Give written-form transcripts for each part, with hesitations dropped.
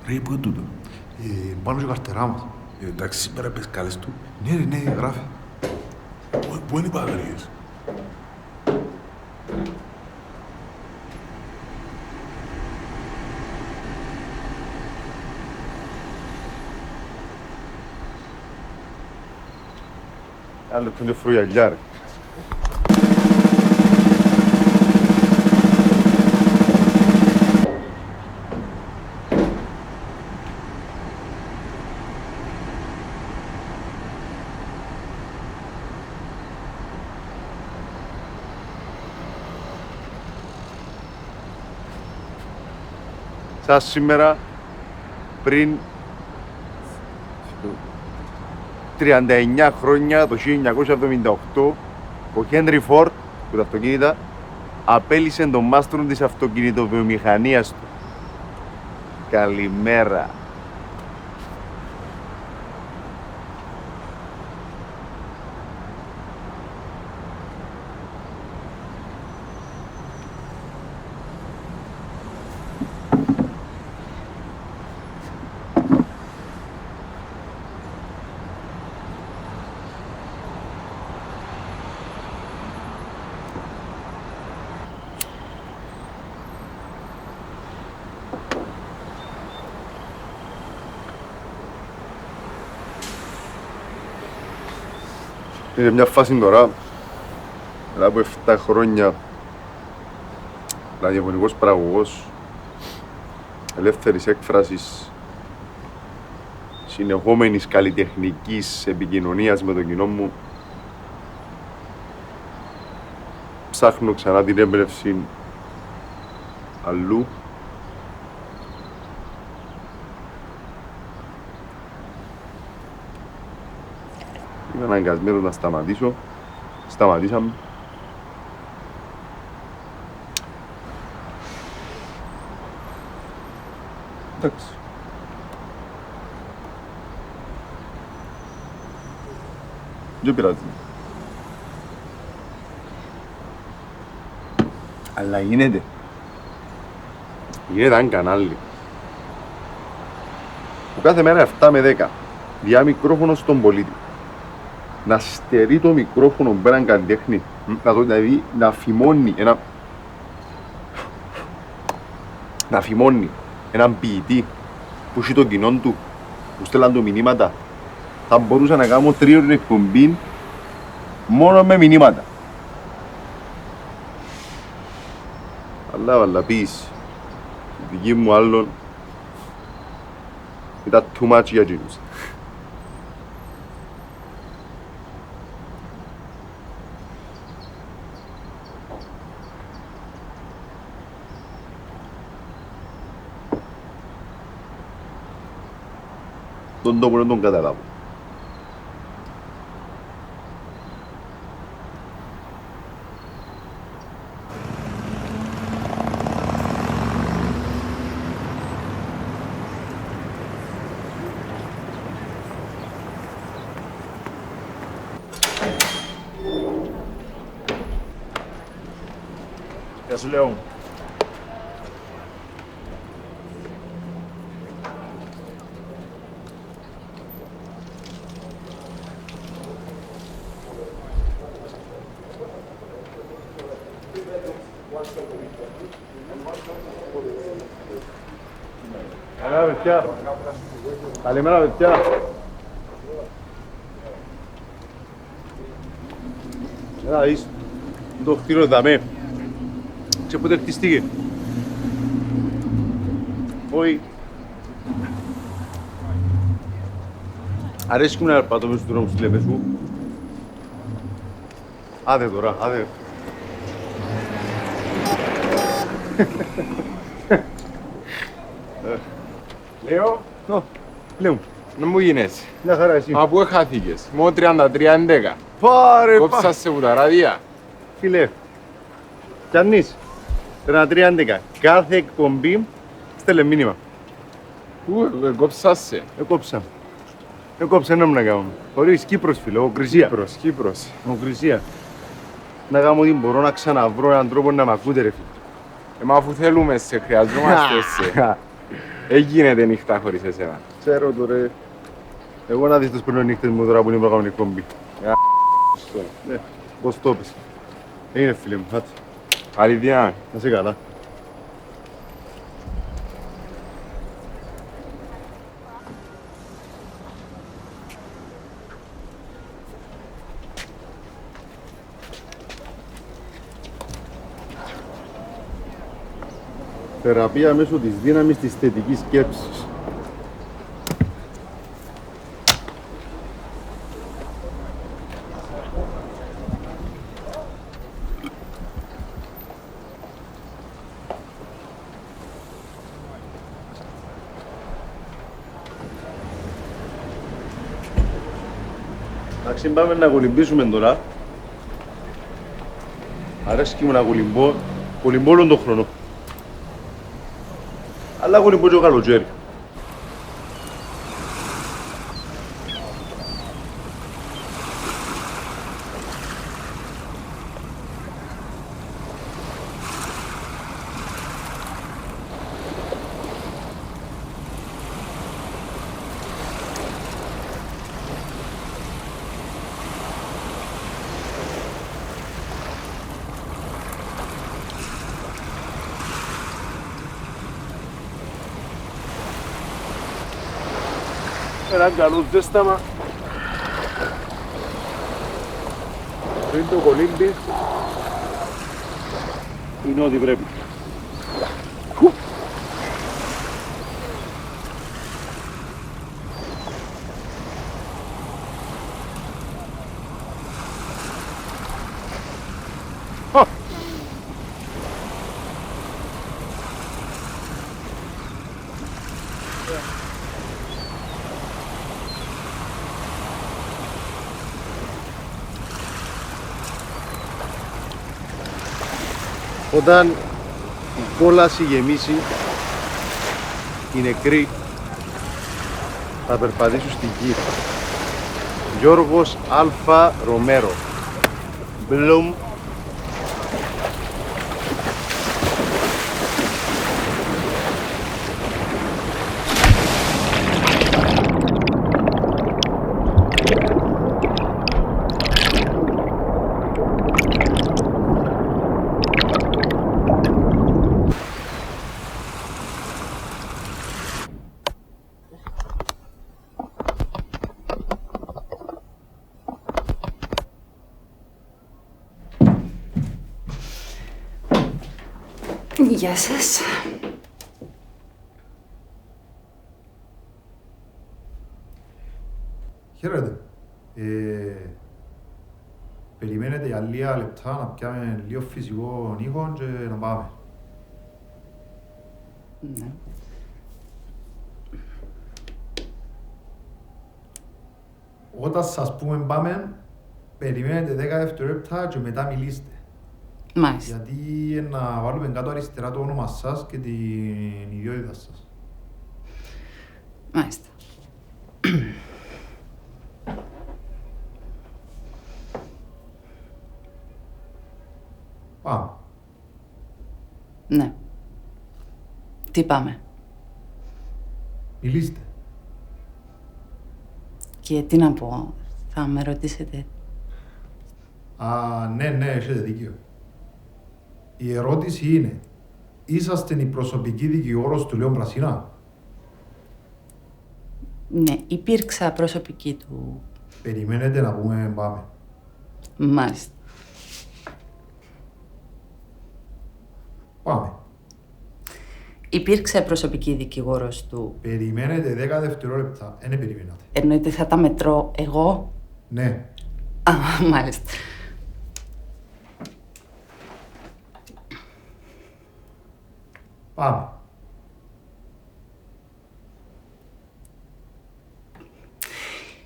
Ρε, πού είναι τούτο. Πάνω και καρτερά μας. Εντάξει, σήμερα πες καλές του. Ναι, ρε, ναι, γράφει. Πού είναι οι μπαταρίες. Άλλο που είναι φρουγιαλιά, ρε. Σας σήμερα, πριν 39 χρόνια, το 1978, ο Χένρι Φόρντ, που τα αυτοκίνητα, απέλυσε τον μάστρο της αυτοκινητοβιομηχανίας του. Καλημέρα. Είναι μια φάση τώρα, μετά από 7 χρόνια, ραδιοφωνικός παραγωγός, ελεύθερης έκφρασης, συνεχόμενης καλλιτεχνικής επικοινωνίας με τον κοινό μου, ψάχνω ξανά την έμπνευση αλλού. Είμαι αναγκασμένος να σταματήσω. Σταματήσαμε. Εντάξει. Δεν πειράζει. Αλλά γίνεται. Γίνεται ένα κανάλι που κάθε μέρα 7 με 10 διά μικρόφωνο στον πολίτη. Να στερεί το μικρόφωνο πέραν καλλιτέχνη, δηλαδή να φημώνει να φημώνει έναν ποιητή που έχει το κοινό του, που στέλναν του μηνύματα. Θα μπορούσα να κάνω 3 ώρες εκπομπή μόνο με μηνύματα. Αλλά πεις, η δική μου άλλον ήταν too much για εκείνους. Τον τόπο να τον καταλάβω. Γεια σου, Λέων. Καλημέρα, παιδιά. Καλημέρα, παιδιά. Έλα, δεις, το κτίριο δαμέ. Και πότε χτίστηκε. Όχι. Αρέσκει μου να περπατώ μες στους δρόμους της Λεμεσού. Άντε τώρα, άντε. Λέω, Λέω, να μου γίνεσαι. μια χαρά εσύ. Μα πού χάθηκες. Μόνο 33-11. Πάρε, Κόψα σε που τα ράδια. Φίλε, πιάνεις 33-11. Κάθε εκπομπή στέλνε μήνυμα. Πού, κόψα σε. Έκοψα. Έκοψα να μου να κάνω. Χωρίς Κύπρος, φίλε, οκρισία. Κύπρος. Οκρισία. Να κάνω ό,τι μπορώ να ξαναβρω έναν τρόπο να μ' ακούτε, ρε φίλε. Μα αφού θέλουμε σε, χρειαζόμαστε σε. Έγινε νύχτα χωρίς εσένα. Ξέρω το ρε. Εγώ να δεις τις νύχτες μου τώρα που είναι προγραμμένη κόμπι. Ναι, πώς το πες. Είναι φίλε μου, φάτσε. Αλήθεια. Να είσαι καλά. Θεραπεία μέσω της δύναμης της θετικής σκέψης. Εντάξει, πάμε να κολυμπήσουμε τώρα. Αρέσκει μου να κολυμπώ. Κολυμπώ όλον τον χρόνο. Αλλά κολυμπώ και ο καλοκαίρι. Ένα καλό ζέσταμα πριν το κολύμπι είναι ό,τι πρέπει. Όταν η κόλαση γεμίσει, οι νεκροί θα περπατήσουν στην γη. Γιώργος Αλφα Ρομέρο. Μπλουμ. Γεια σας. Χαίρετε. Περιμένετε για λίγα λεπτά να πιάμε λίγο φυσικό ήχο και να πάμε. Ναι. Όταν σας πούμε πάμε, περιμένετε 10 δευτερόλεπτα και μετά μιλήστε. Μάλιστα. Γιατί να βάλουμε κάτω αριστερά το όνομα σας και την ιδιότητα σας. Μάλιστα. Πάμε. Ναι. Τι πάμε. Μιλήστε. Και τι να πω. Θα με ρωτήσετε. Ναι, έχετε δίκιο. Η ερώτηση είναι, είσαστε η προσωπική δικηγόρος του Λέων Πρασινά? Ναι, υπήρξα προσωπική του. Περιμένετε να πούμε πάμε. Μάλιστα. Πάμε. Υπήρξε προσωπική δικηγόρος του. Περιμένετε 10 δευτερόλεπτα. Δεν περιμένατε. Εννοείται θα τα μετρώ εγώ. Ναι. Α, μάλιστα. Πάμε.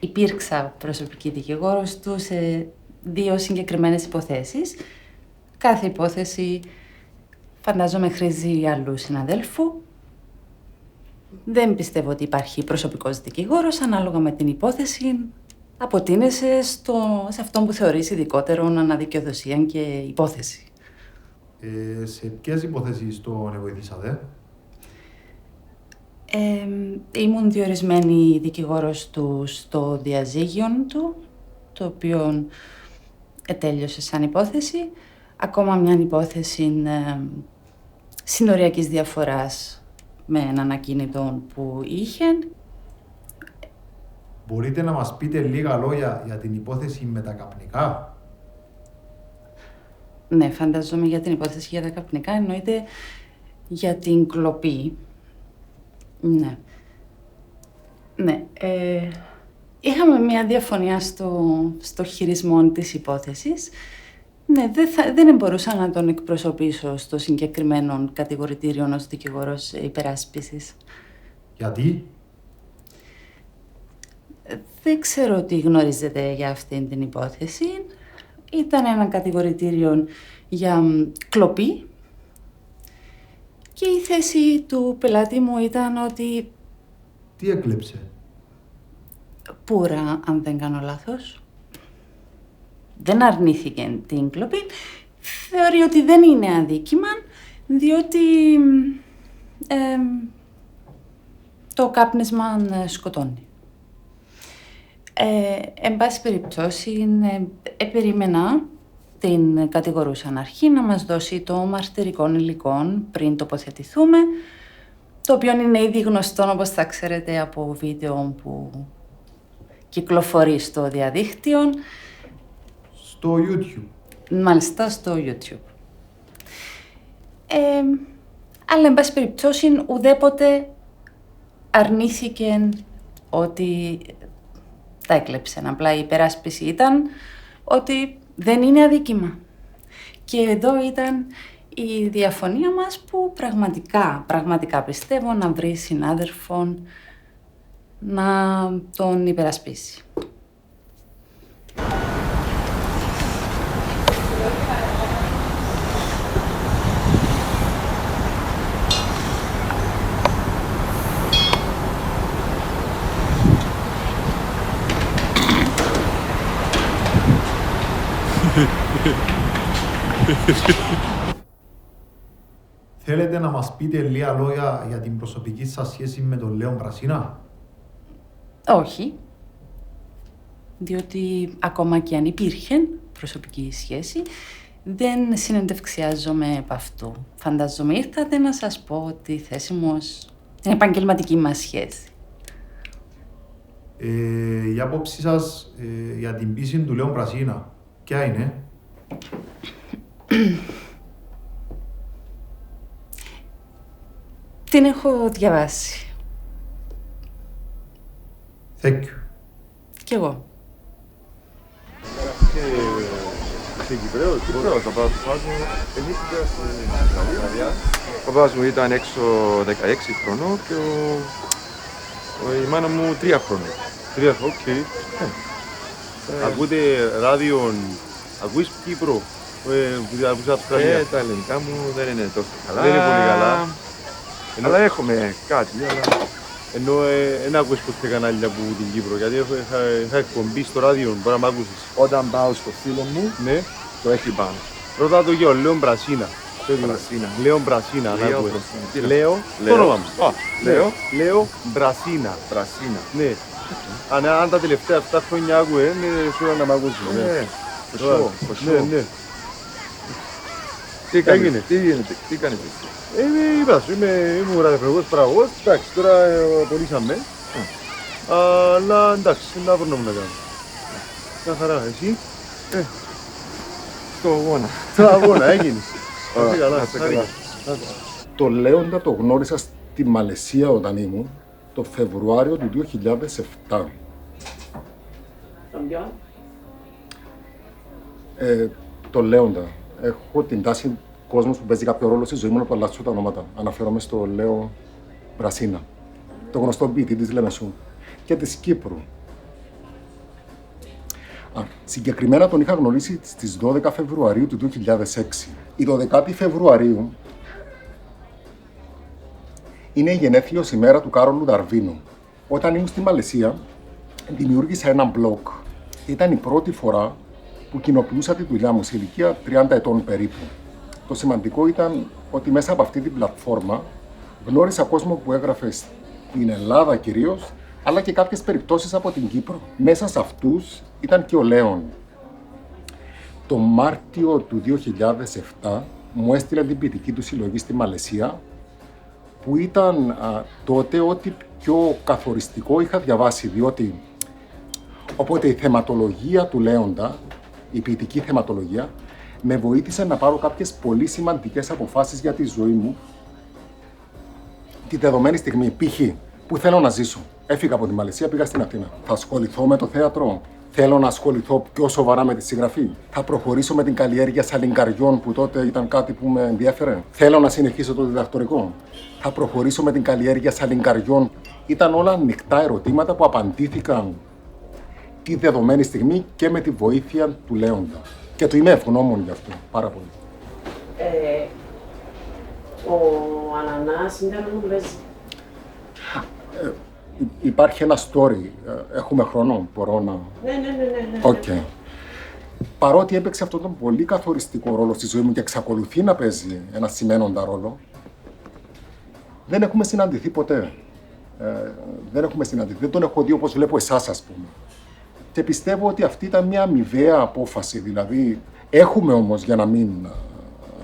Υπήρξα προσωπική δικηγόρος του σε 2 συγκεκριμένες υποθέσεις. Κάθε υπόθεση φαντάζομαι χρήζει άλλου συναδέλφου. Δεν πιστεύω ότι υπάρχει προσωπικός δικηγόρος. Ανάλογα με την υπόθεση, αποτείνεσαι σε αυτό που θεωρείς ειδικότερον αναδικαιοδοσία και υπόθεση. Σε ποιες υποθέσεις τον βοηθήσατε? Ήμουν διορισμένη δικηγόρος του στο διαζύγιο του, το οποίο τέλειωσε σαν υπόθεση. Ακόμα μια υπόθεση συνοριακής διαφοράς με έναν ακίνητο που είχε. Μπορείτε να μας πείτε λίγα λόγια για την υπόθεση με τα καπνικά? Ναι, φανταζόμαι για την υπόθεση για τα καπνικά, εννοείται για την κλοπή. Ναι. Ναι, είχαμε μια διαφωνία στο χειρισμό της υπόθεσης. Ναι, δεν μπορούσα να τον εκπροσωπήσω στο συγκεκριμένο κατηγορητήριο ως δικηγόρος υπεράσπισης. Γιατί? Δεν ξέρω τι γνωρίζετε για αυτήν την υπόθεση. Ήταν ένα κατηγορητήριο για κλοπή και η θέση του πελάτη μου ήταν ότι... Τι έκλεψε? Πουρα, αν δεν κάνω λάθος. Δεν αρνήθηκε την κλοπή. Θεωρεί ότι δεν είναι αδίκημα, διότι το κάπνισμα σκοτώνει. Εν πάση περιπτώσει, περίμενα την κατηγορούσαν αρχή να μας δώσει το μαρτυρικό υλικό πριν τοποθετηθούμε, το οποίο είναι ήδη γνωστό, όπως θα ξέρετε, από βίντεο που κυκλοφορεί στο διαδίκτυο. Στο YouTube. Μάλιστα, στο YouTube. Αλλά, εν πάση περιπτώσει, ουδέποτε αρνήθηκε ότι τα έκλεψε. Απλά η υπεράσπιση ήταν ότι δεν είναι αδίκημα. Και εδώ ήταν η διαφωνία μας που πραγματικά πιστεύω να βρει συνάδελφο να τον υπερασπίσει. Θέλετε να μας πείτε λίγα λόγια για την προσωπική σας σχέση με τον Λέον Πρασίνα? Όχι. Διότι ακόμα και αν υπήρχε προσωπική σχέση, δεν συνεντευξιάζομαι από αυτού. Φαντάζομαι ήρθατε να σας πω τη θέση μου ως την επαγγελματική μας σχέση. Η άποψη σας για την πίση του Λέον Πρασίνα, ποια είναι? Την έχω διαβάσει. Thank you. Κι εγώ. Κυπρέος, Ο παπάς μου γεννήθηκε στην Ιταλία. Ο παπάς μου ήταν έξω 16 χρονών και η μάνα μου 3 χρονών. 3, οκ. Ακούτε ράδιο, ακούεις Κύπρο, που ακούεις Αυστραλία. Τα ελληνικά μου δεν είναι τόσο καλά. Δεν είναι πολύ καλά. Αλλά έχουμε κάτι, αλλά... Ενώ δεν ακούεις ποτέ κανάλια από την Κύπρο, γιατί είχα εκπομπή στο ράδιο, μπορεί να μ' ακούσεις. Όταν πάω στο φίλο μου, Ναι. το έχει πάνω. Ρώτα το για ο Λέον Πρασίνα. Πρασίνα. Λέον Πρασίνα, να Λέο ακούεις. Πρασίνα. Τι Λέω, Λέω. το όνομα μου. Α, Λέω. Λέω Πρασίνα. Πρασίνα. Ναι. Αν τα τελευταία 7 χρόνια άκουε, σου να μ' ακούσεις. Ναι, Ναι, ναι. Τι κάνεις, Έγινε. τι κάνεις εσύ? Είπα σου, ήμουν ραδιοφωνικός παραγωγός, εντάξει, τώρα πωλήσαμε. Αλλά εντάξει, να βρω να κάνω. Μια χαρά, εσύ. Στο αγώνα. Στο αγώνα, έγινες. Να είσαι καλά, να είσαι χάρηκα. Το Λέοντα το γνώρισα στη Μαλαισία όταν ήμουν το Φεβρουάριο του 2007. Τον ποιον? Το Λέοντα. Έχω την τάση κόσμος που παίζει κάποιο ρόλο στη ζωή μου να του αλλάξω τα ονόματα. Αναφέρομαι στο Λέο Πρασίνα, το γνωστό ποιητή της Λεμεσού και της Κύπρου. Συγκεκριμένα τον είχα γνωρίσει στις 12 Φεβρουαρίου του 2006. Η 12η Φεβρουαρίου είναι η γενέθλιος ημέρα του Κάρολου Δαρβίνου. Όταν ήμουν στη Μαλαισία, δημιούργησα ένα blog. Ήταν η πρώτη φορά που κοινοποιούσα τη δουλειά μου σε ηλικία 30 ετών περίπου. Το σημαντικό ήταν ότι μέσα από αυτή την πλατφόρμα γνώρισα κόσμο που έγραφε την Ελλάδα κυρίως, αλλά και κάποιες περιπτώσεις από την Κύπρο. Μέσα σε αυτούς ήταν και ο Λέων. Το Μάρτιο του 2007 μου έστειλε την ποιητική του συλλογή στη Μαλαισία, που ήταν τότε ό,τι πιο καθοριστικό είχα διαβάσει, διότι οπότε η θεματολογία του Λέοντα, η ποιητική θεματολογία, με βοήθησε να πάρω κάποιες πολύ σημαντικές αποφάσεις για τη ζωή μου τη δεδομένη στιγμή. Π.χ. που θέλω να ζήσω. Έφυγα από τη Μαλαισία, πήγα στην Αθήνα. Θα ασχοληθώ με το θέατρο. Θέλω να ασχοληθώ πιο σοβαρά με τη συγγραφή. Θα προχωρήσω με την καλλιέργεια σαλιγκαριών, που τότε ήταν κάτι που με ενδιέφερε. Θέλω να συνεχίσω το διδακτορικό. Θα προχωρήσω με την καλλιέργεια σαλιγκαριών. Ήταν όλα ανοιχτά ερωτήματα που απαντήθηκαν τη δεδομένη στιγμή και με τη βοήθεια του Λέοντα. Και του είμαι ευγνώμων γι' αυτό, πάρα πολύ. Ο Ανανάς ήταν μου λες. Υπάρχει ένα story. Έχουμε χρόνο, μπορώ να... Ναι. Okay. Παρότι έπαιξε αυτόν τον πολύ καθοριστικό ρόλο στη ζωή μου και εξακολουθεί να παίζει ένα σημαίνοντα ρόλο, δεν έχουμε συναντηθεί ποτέ. Δεν τον έχω δει όπως βλέπω εσάς, ας πούμε. Και πιστεύω ότι αυτή ήταν μια αμοιβαία απόφαση. Δηλαδή, έχουμε όμως, για να μην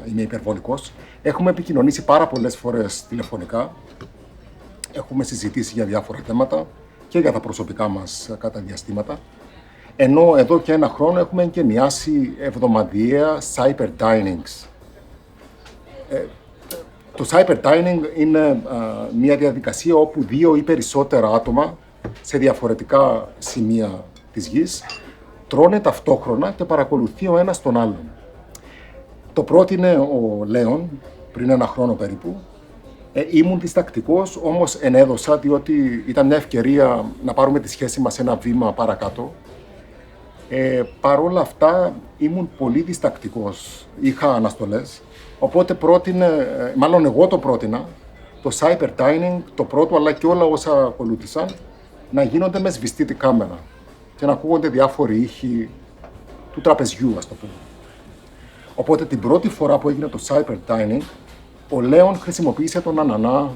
είμαι υπερβολικός, έχουμε επικοινωνήσει πάρα πολλές φορές τηλεφωνικά. Έχουμε συζητήσει για διάφορα θέματα και για τα προσωπικά μας κατά διαστήματα. Ενώ εδώ και ένα χρόνο έχουμε εγκαινιάσει εβδομαδιαία cyber dinings. Το cyber dining είναι μια διαδικασία όπου 2 ή περισσότερα άτομα σε διαφορετικά σημεία της γης τρώνε ταυτόχρονα και παρακολουθεί ο ένας τον άλλον. Το πρότεινε ο Λέων πριν ένα χρόνο περίπου. Ήμουν διστακτικός, όμως ενέδωσα, διότι ήταν μια ευκαιρία να πάρουμε τη σχέση μας ένα βήμα παρακάτω. Παρ' όλα αυτά ήμουν πολύ διστακτικός, είχα αναστολές, οπότε μάλλον εγώ το πρότεινα, το cyber dining, το πρώτο αλλά και όλα όσα ακολούθησαν, να γίνονται με σβηστή τη κάμερα και να ακούγονται διάφοροι ήχοι του τραπεζιού, ας το πούμε. Οπότε την πρώτη φορά που έγινε το cyber dining, ο Λέων χρησιμοποίησε τον Ανανά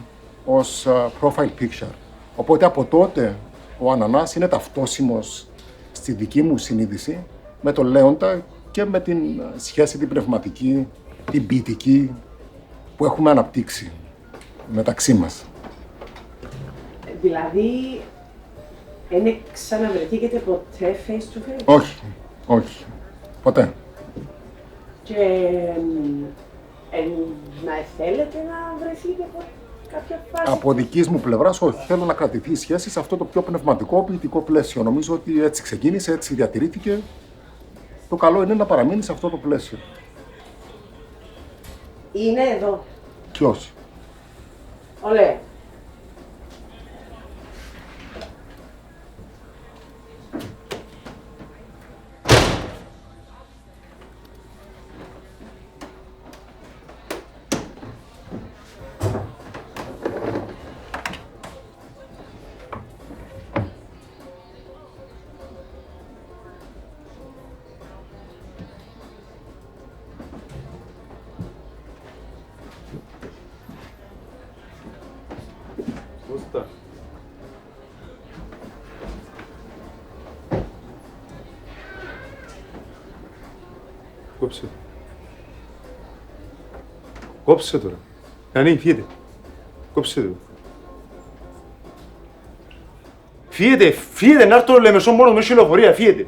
ως profile picture. Οπότε από τότε ο Ανανάς είναι ταυτόσιμος στη δική μου συνείδηση με τον Λέοντα και με την σχέση την πνευματική, την ποιητική που έχουμε αναπτύξει μεταξύ μας. Δηλαδή, δεν ξαναβρεθήκετε ποτέ face to face? Όχι. Ποτέ. Και να θέλετε να βρεθείτε κάποια φάση? Από δικής μου πλευράς, όχι. Θέλω να κρατηθεί η σχέση σε αυτό το πιο πνευματικό, ποιητικό πλαίσιο. Νομίζω ότι έτσι ξεκίνησε, έτσι διατηρήθηκε. Το καλό είναι να παραμείνει σε αυτό το πλαίσιο. Είναι εδώ. Ποιος? Ωραία. Κώστα. Κόψε. Κόψε τώρα. Νανί, φύγετε. Κόψε το. Φύγετε, να έρθω Λεμεσό μόνο με λεωφορεία, φύγετε.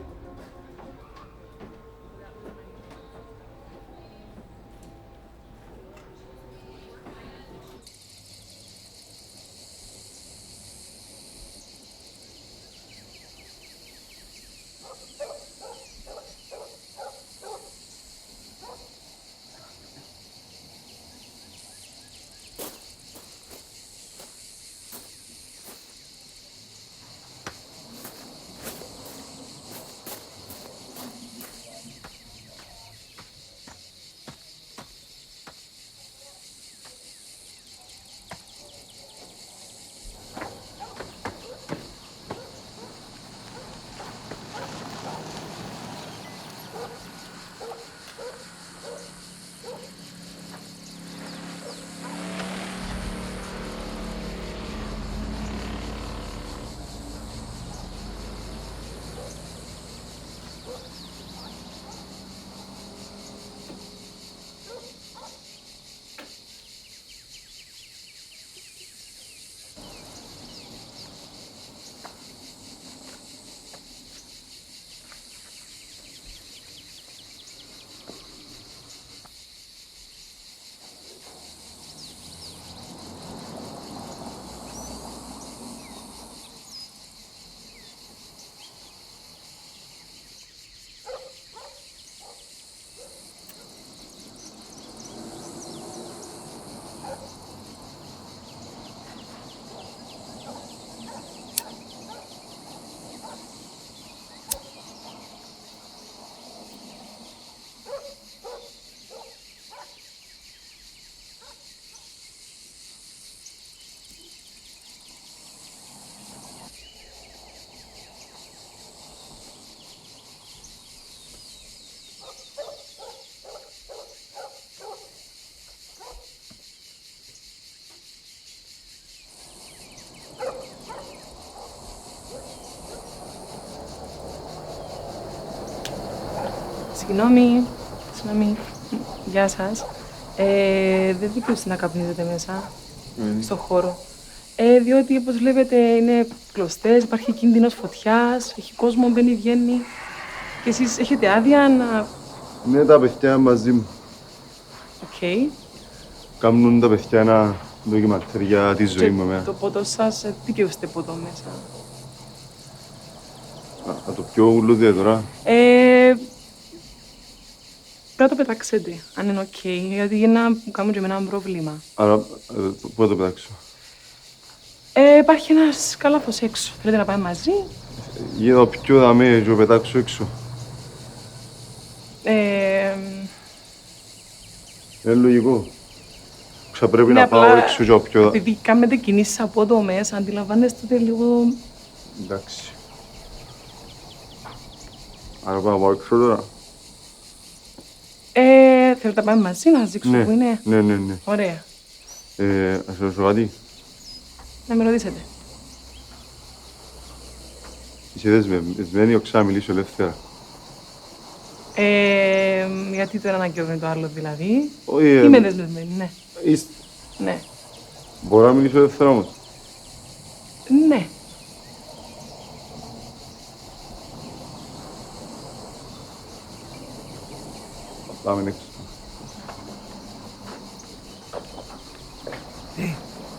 Συγγνώμη. Γεια σας. Δεν δικαιούστε να καπνίζετε μέσα, στο χώρο. Διότι, όπως βλέπετε, είναι κλωστές, υπάρχει κίνδυνος φωτιάς, έχει κόσμο, μπαίνει, βγαίνει. Και εσείς έχετε άδεια να... Ναι, τα παιδιά μαζί μου. Οκ. Κάνουν τα παιδιά ένα ντοκιμαντέρ για τη ζωή μου. Το ποτό σας, δικαιούστε ποτό μέσα. Να το πιω ούλουδε τώρα. Πρέπει να το πετάξετε, αν είναι οκ, γιατί για να μου κάνουν και εμένα ένα πρόβλημα. Άρα, πού θα το πετάξω. Υπάρχει ένας κάλαθος έξω. Θέλετε να πάμε μαζί. Για να πιω δαμέ και το πετάξω έξω. Είναι λογικό. Πρέπει να πάω έξω και να πιω. Επειδή κάνετε κινήσεις από εδώ μέσα, αντιλαμβάνεστε ότι λίγο... Εντάξει. Άρα πάμε να πάω έξω τώρα. Θέλετε να πάμε μαζί, να σας δείξω που είναι. Ναι. Ωραία. Ας ρωτήσω κάτι. Να με ρωτήσετε. Είσαι δεσμένη ή να μιλήσω ελεύθερα. Γιατί το ένα αναγκαιώνει το άλλο δηλαδή. Όχι, Είμαι δεσμευμένη, ναι. Είστε. Ναι. Μπορώ να μιλήσω ελεύθερα όμως. Ναι. Πάμε έξω.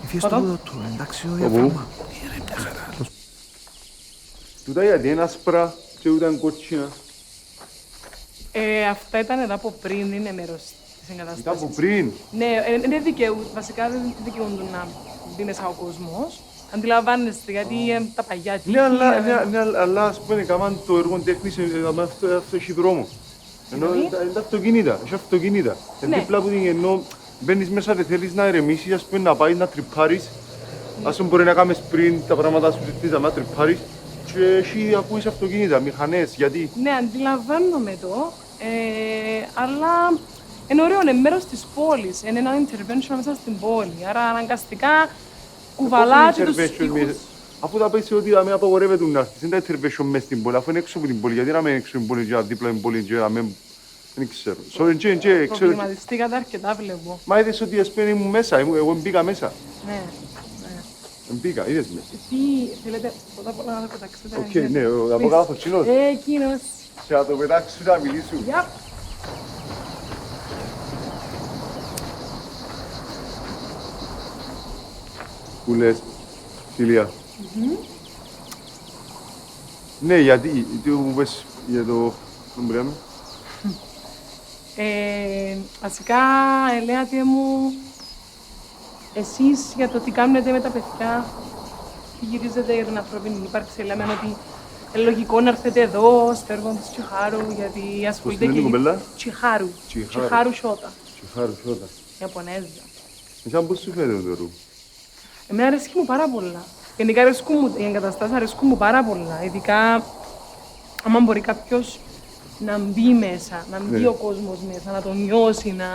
Φύγες το του, εντάξει, ο Όπου? διαφράγμα. Ρε, μια χαρά. Τούτα γιατί είναι άσπρα και ούτε είναι κότσινα. Αυτά ήταν εδώ από πριν, είναι μέρος της εγκαταστάσης. Ήταν από πριν. Ναι, δεν δικαιούνται, βασικά δεν δικαιούνται να μπει μέσα ο κόσμος. Αντιλαμβάνεστε, γιατί τα παγιά τείχη... Ναι, αλλά ας πούμε, έκαναν το έργο τέχνης, αυτό έχει δρόμο. Ενώ είναι αυτοκίνητα, έχει αυτοκίνητα. Δίπλα που την ενώ μπαίνεις μέσα και θέλεις να ηρεμήσεις, ας πούμε, να πάει να τρυπάρεις. Ας πούμε, μπορεί να κάνεις πριν τα πράγματα σου ζητήσεις να τρυπάρεις και έχει ακούεις αυτοκίνητα, μηχανές, γιατί... Ναι, αντιλαμβάνομαι το, αλλά είναι ωραίο, είναι μέρος της πόλης, είναι ένα intervention μέσα στην πόλη, άρα αναγκαστικά κουβαλάτε τους ήχους. Αφού τα πέσει ότι με απαγορεύεται να έρθεις, είναι τα intervention μες στην πόλη, αφού είναι έξω από την πόλη, γιατί να μην είναι έξω από την πόλη και δίπλα την πόλη και να μην... Δεν ξέρω. Προβληματιστήκατε αρκετά, βλέπω. Μα είδες ότι ας πούμε ήμουν μέσα, εγώ μπήκα μέσα. Ναι. Μπήκα, είδες με. Τι θέλετε, πρώτα απ' όλα να το πετάξετε. Οκ, ναι, να πω κάτω τσινός. Εκείνος. Και να το πετάξουν να μιλήσουν. Γεια. Που λες, Σίλια. Ναι, γιατί μου πες για το μπρέμα. Βασικά, Ελέα, μου, εσείς για το τι κάνετε με τα παιδιά, τι γυρίζετε για την ανθρώπινη ύπαρξη, λέμε ότι είναι λογικό να έρθετε εδώ, στο έργο της Τσιχάρου, γιατί ασχολείται και... Πώς είναι η κοπέλα? Τσιχάρου. Τσιχάρου Σιώτα. Τσιχάρου Σιώτα. Ιαπωνέζα. Εσάν πώς σου φαίνεται το έργο? Εμένα αρέσκει μου πάρα πολλά. Γενικά αρέσκουν μου, οι εγκαταστάσεις αρέσκουν μου πάρα πολλά. Ειδικά, άμα μπορεί κάποιος να μπει μέσα, να μπει ο κόσμος μέσα, να τον νιώσει, να...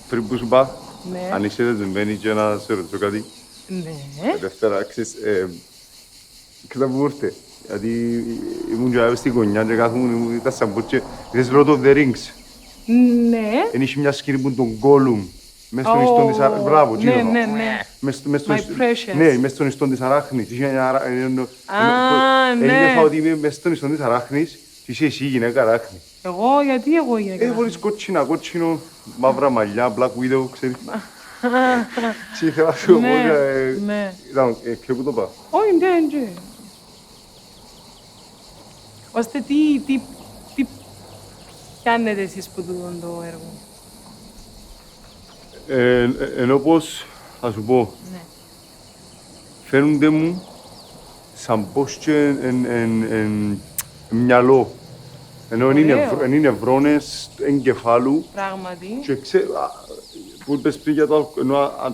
Πριν που σου πάω, Ναι. αν είσαι δεσμευμένη και να σε ρωτήσω κάτι. Ναι. Δεύτερα, ξέρεις, κοίτα που ήρθε. Γιατί ήμουν και άβες στη γωνιά και κάθομαι, ήταν σαν πούτσε. Είδες Lord of the Rings. Ναι. Εν είχε μια σκηνή που τον Gollum. Μες στον ιστόν της Αράχνης. Μπράβο, ναι, ναι, ναι. My precious. Ναι, μες στον ιστόν της Αράχνης. Ένιωθα ότι είμαι μες στον ιστόν της Αράχνης και είσαι εσύ γυναίκα Αράχνη. Εγώ, γιατί εγώ γυναίκα. Φορείς κότσινο, μαύρα μαλλιά, Black Widow, ξέρεις. Τι ήθελα να σου πω, ναι. ήταν, και πού το πάω. Όχι, ναι. Ώστε τι πιάνετε εσείς που δουν το έργο. Ενώ πως, θα σου πω, Ναι. φαίνονται μου σαν πως και εν μυαλό. Ενώ είναι νευρώνες εγκεφάλου Πράγματι. και που είπες πριν για το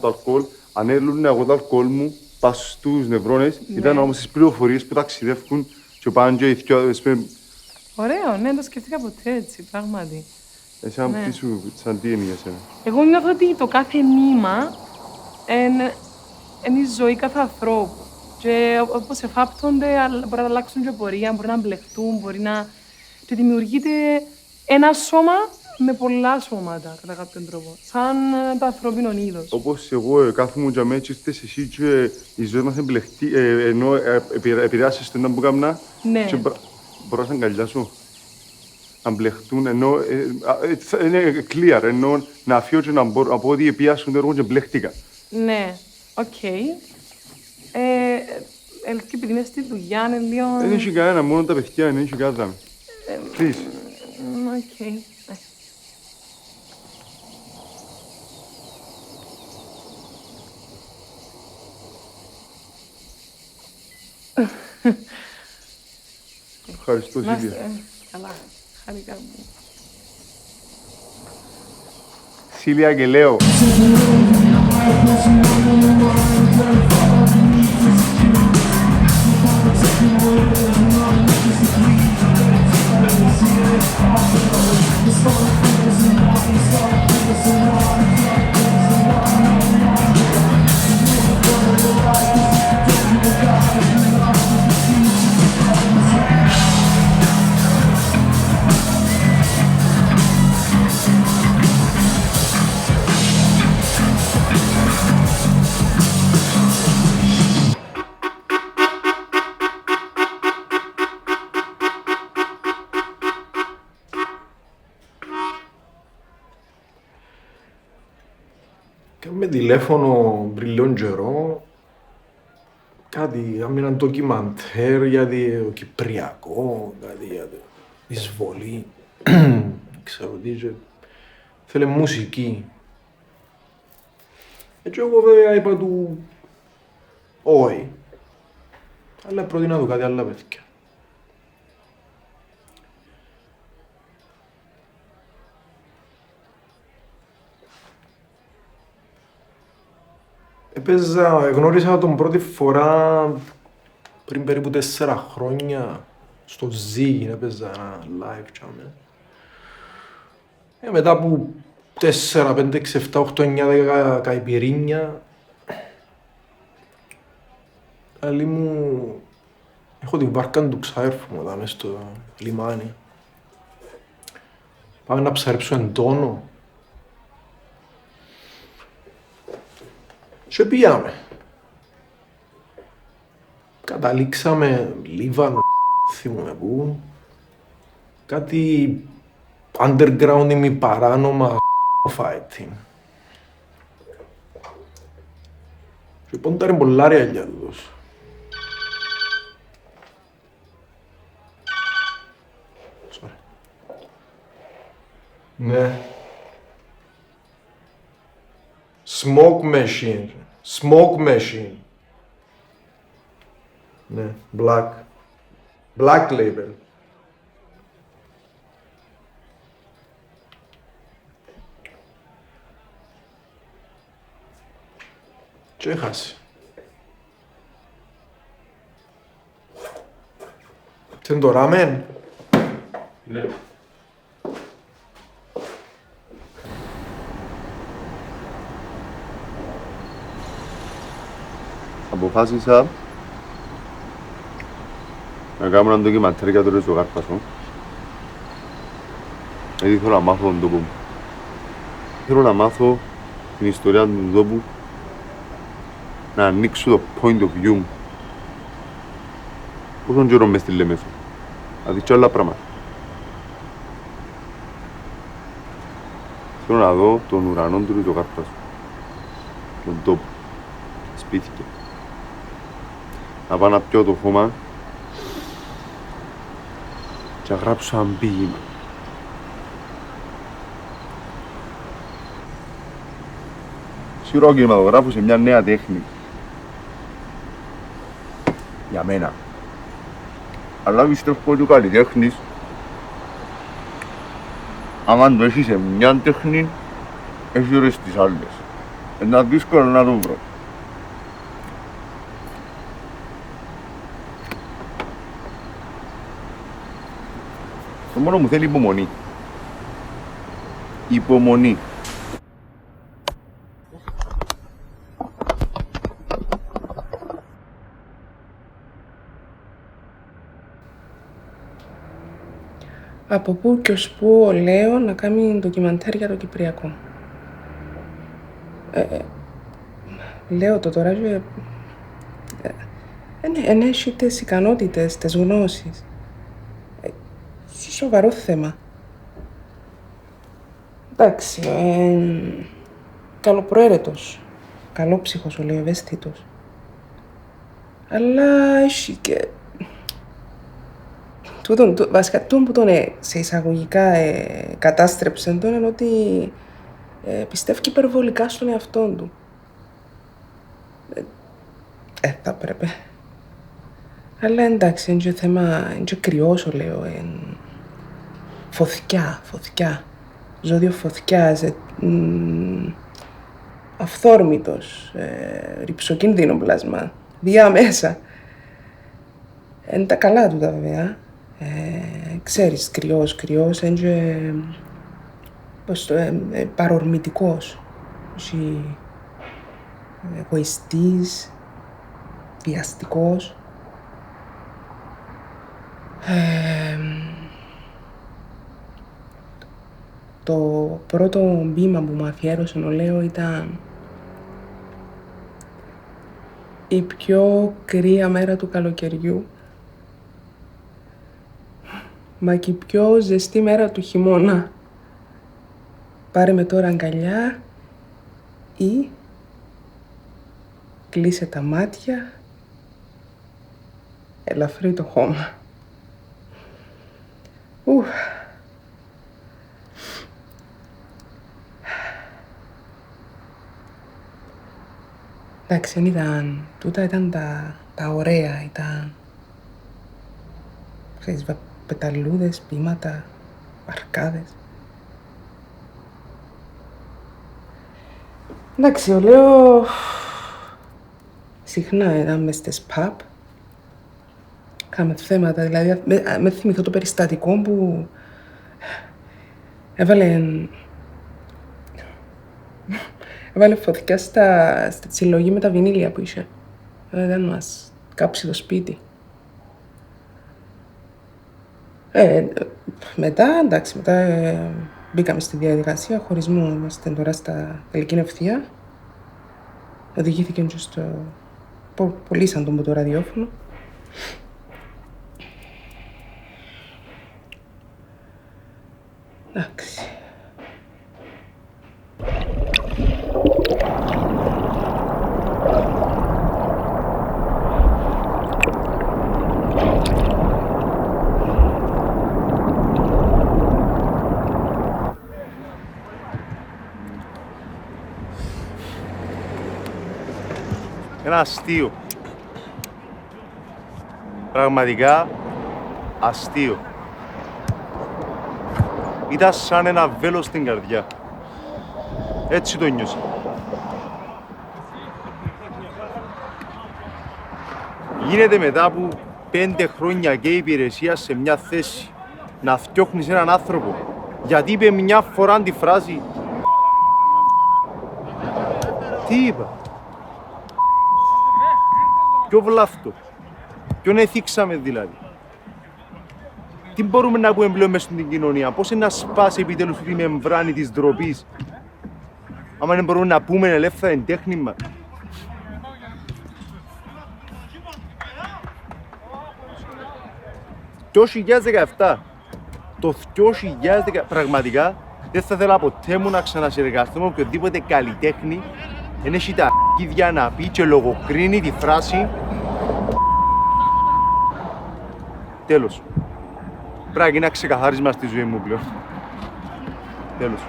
αλκοόλ, αν έλουν εγώ το αλκοόλ μου πας στους νευρώνες, ήταν όμως τις πληροφορίες που ταξιδεύουν και πάνε και οι δυο. Ωραίο, ναι, το σκεφτήκα ποτέ έτσι, πράγματι. Σαν τι είναι για σένα. Εγώ νιώθω ότι το κάθε νήμα είναι η ζωή κάθε ανθρώπου. Και όπως εφάπτονται, μπορεί να αλλάξουν και πορεία, μπορεί να μπλεχτούν, μπορεί να... Και δημιουργείται ένα σώμα με πολλά σώματα, κατά κάποιον τρόπο. Σαν το ανθρώπινο είδος. Όπως εγώ κάθομαι για μένα και ήρθες εσύ και η ζωή μας εμπλεχτεί, ενώ επηρεάσεις τον που κάμνα. Ναι. Και μπορώ να αγκαλιάσω. Να μπλεχτούν, ενώ είναι clear, ενώ να αφήσω και να πω ότι επιάσουν το έργο και μπλέχτηκα. Ναι, οκ. Και επειδή είμαι στη δουλειά, είναι λίγο... Δεν έχει κανένα, μόνο τα παιδιά, δεν έχει κανένα. Please. Οκ. Ευχαριστώ, Σίλια. Καλά, χαρικά μου. Σίλια Αγγελέο. Κάμε τηλέφωνο πριν λίγο καιρό, κάτι, κάμε έναν ντοκιμαντέρ για το Κυπριακό, κάτι για το εισβολή, ξέρω τι, και θέλει μουσική. Έτσι εγώ βέβαια είπα του όχι, αλλά πρότεινα του κάτι άλλα παιδιά. Γνώρισα τον πρώτη φορά πριν περίπου 4 χρόνια στο Ziggy, έπαιζα ένα live channel. Μετά από 4, 5, 6, 7, 8, 9, 10 καϊπιρίνια, άλλη μου, έχω την βάρκα του ξάδερφου μου εδώ μες στο λιμάνι. Πάμε να ψαρέψω εντόνο. Και πήγαμε. Καταλήξαμε Λίβανο, θυμούμαι πού. Κάτι underground ή παράνομα fighting. Και πόνταρε πολλά ρεαλιά τους. Ναι. Smoke machine. Smoke machine. Ναι, black. Black label. Και έχασε. Τι είναι το ράμεν? Ναι. Αποφάσισα να κάνω ένα ντοκιμαντέρ για το Ριζογάρπασο. Γιατί θέλω να μάθω τον τόπο μου. Θέλω να μάθω την ιστορία του τόπου, να ανοίξω το point of view μου. Πόσον καιρό μες στη Λεμεσό, να δείξω άλλα πράγματα. Θέλω να δω τον ουρανό του Ριζογάρπασου, τον τόπο, σπίτια. Να πάω να πιω το χώμα και να γράψω ένα ποίημα. Σίγουρα ο κινηματογράφος είναι μια νέα τέχνη. Για μένα. Αλλά πιστεύω ότι ο καλλιτέχνης, άμα το έχει σε μια τέχνη, έχει ώρες τις άλλες. Είναι δύσκολο να το βρω. Το μόνο μου θέλει υπομονή. Υπομονή. Από πού και ως πού ο Λέο να κάνει ντοκιμαντέρ για το Κυπριακό. Λέω το τώρα και... Εν έχει τις ικανότητες, τις γνώσεις. Σοβαρό θέμα. Εντάξει, καλοπροαίρετος, καλόψυχος ο Λέο, ευαίσθητος. Αλλά έχει και... Βασικά, τούτο που τον σε εισαγωγικά κατάστρεψε τον είναι ότι πιστεύει υπερβολικά στον εαυτόν του. Θα πρέπει. Αλλά εντάξει, είναι και θέμα, είναι και κρυός ο Λέο, φωτιά, ζώδιο φωτιάς, αυθόρμητος, ρυψοκίνδυνο πλάσμα, διάμεσα. Είναι τα καλά του τα βέβαια. Ξέρεις, κρυός, είναι και παρορμητικός, εγωιστής, βιαστικός. Το πρώτο βήμα που μου αφιέρωσε ο Λέο ήταν η πιο κρύα μέρα του καλοκαιριού, μα και η πιο ζεστή μέρα του χειμώνα. Πάρε με τώρα αγκαλιά ή κλείσε τα μάτια, ελαφρύ το χώμα. Εντάξει, τούτα ήταν τα ωραία, ήταν, ξέρεις, πεταλούδες, ποίηματα, αρκάδες. Εντάξει, ο Λέο συχνά ήταν μες στις pub. Είχαμε θέματα, δηλαδή, με θυμηθώ το περιστατικό που έβαλε φωτιά στη συλλογή με τα βινίλια που είχε. Δεν μας κάψει το σπίτι. Μετά μπήκαμε στη διαδικασία χωρισμού. Είμαστε τώρα στα τελική ευθεία. Οδηγήθηκε και στο... Πωλήσαν τον από το ραδιόφωνο. Εντάξει. Ένα αστείο. Πραγματικά αστείο. Ήταν σαν ένα βέλος στην καρδιά. Έτσι το νιώσα. Γίνεται μετά από 5 χρόνια και υπηρεσία σε μια θέση να φτιάχνεις έναν άνθρωπο γιατί είπε μια φορά τη φράση. Τι είπα? Ποιο βλάφτο? Ποιον εθίξαμε δηλαδή? Τι μπορούμε να πούμε πλέον μέσα στην κοινωνία? Πώς είναι να σπάσει επιτέλους τη μεμβράνη της ντροπής? Άμα δεν μπορούμε να πούμε ελεύθερα την τέχνη μας. Το 2017, το 2017, πραγματικά δεν θα ήθελα ποτέ μου να ξανασυνεργαστώ με οποιοδήποτε καλλιτέχνη δεν έχει τα αρχίδια να πει και λογοκρίνει τη φράση τέλος. Πρέπει να γίνει ένα ξεκαθάρισμα στη ζωή μου πλέον. Τέλος.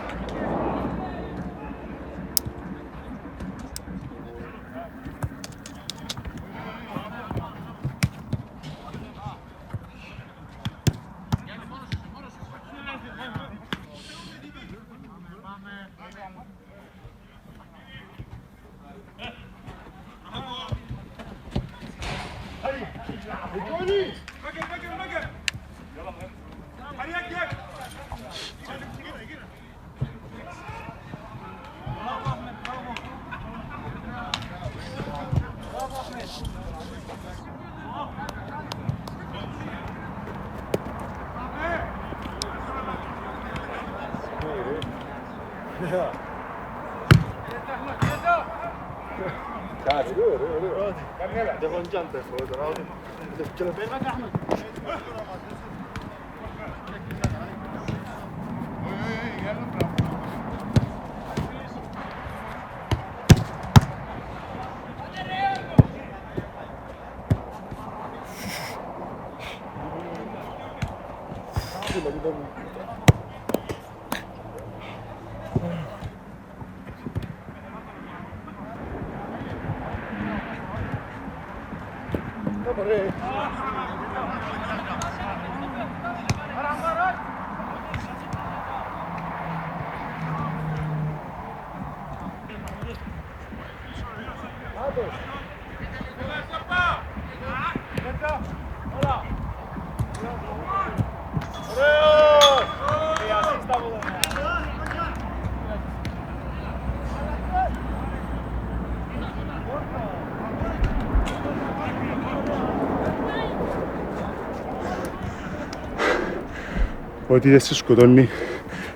Ό,τι δεν σε σκοτώνει,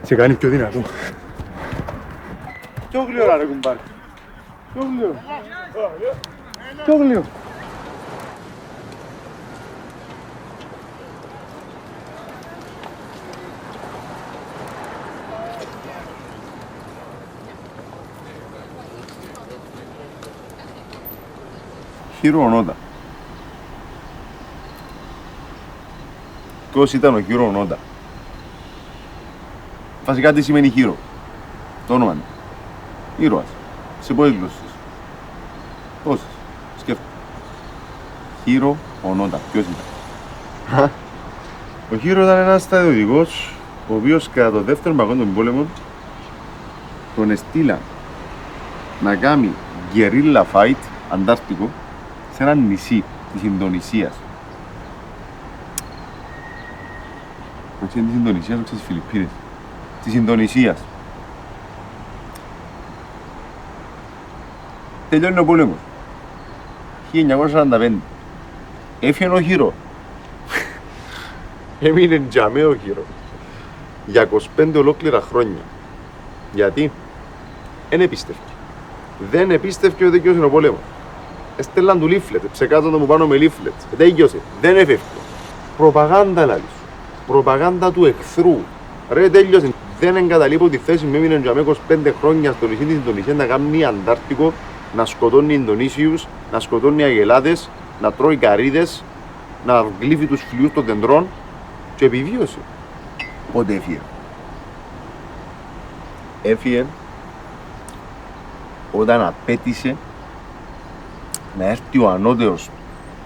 σε κάνει πιο δυνατό. Πιο γλυόρα ρε κουμπάρ. Πιο γλυόρα. Πιο γλυόρα. Χίρο Ονόντα. Ποιος ήταν ο Χίρο Ονόντα? Βασικά τι σημαίνει Χίρο? Το όνομα είναι. Ήρωας. Σε πολλές γλώσσες. Τόσες. Σκέφτομαι. Χίρο Ονόντα. Ποιος ήταν? Ο Χίρο ήταν ένας στρατιωτικός, ο οποίος κατά το δεύτερο παγκόσμιο πόλεμο τον εστήλαν να κάνει γκερίλα φάιτ αντάρτικο σε ένα νησί της Ινδονησίας. Όχι της Ινδονησίας, όχι της Φιλιππίνες. Της Ινδονησίας. Τελειώνει ο πόλεμος. 1945. Έφυγε ο Χίρο. Έμεινε τζαμέ ο Χίρο. Για 25 ολόκληρα χρόνια. Γιατί? Εν επίστευκε. Δεν επίστευκε ότι δικαιώσει ο πόλεμος. Έστελαν του λίφλετ, ψεκάζαν το μου πάνω με λίφλετ. Τέγιωσε. Δεν έφευκε. Προπαγάνδα λάλης. Προπαγάνδα του εχθρού. Ρε τέλειωσε. Δεν εγκαταλείπω τη θέση μου, έμεινε τζαμέ 25 χρόνια στο νησί της Ινδονησίας να κάνει Αντάρτικο, να σκοτώνει Ινδονήσιους, να σκοτώνει αγελάδες, να τρώει καρύδες, να γλύφει τους φλοιούς των δεντρών και επιβίωσε. Πότε έφυγε? Έφυγε όταν απέτησε να έρθει ο ανώτερος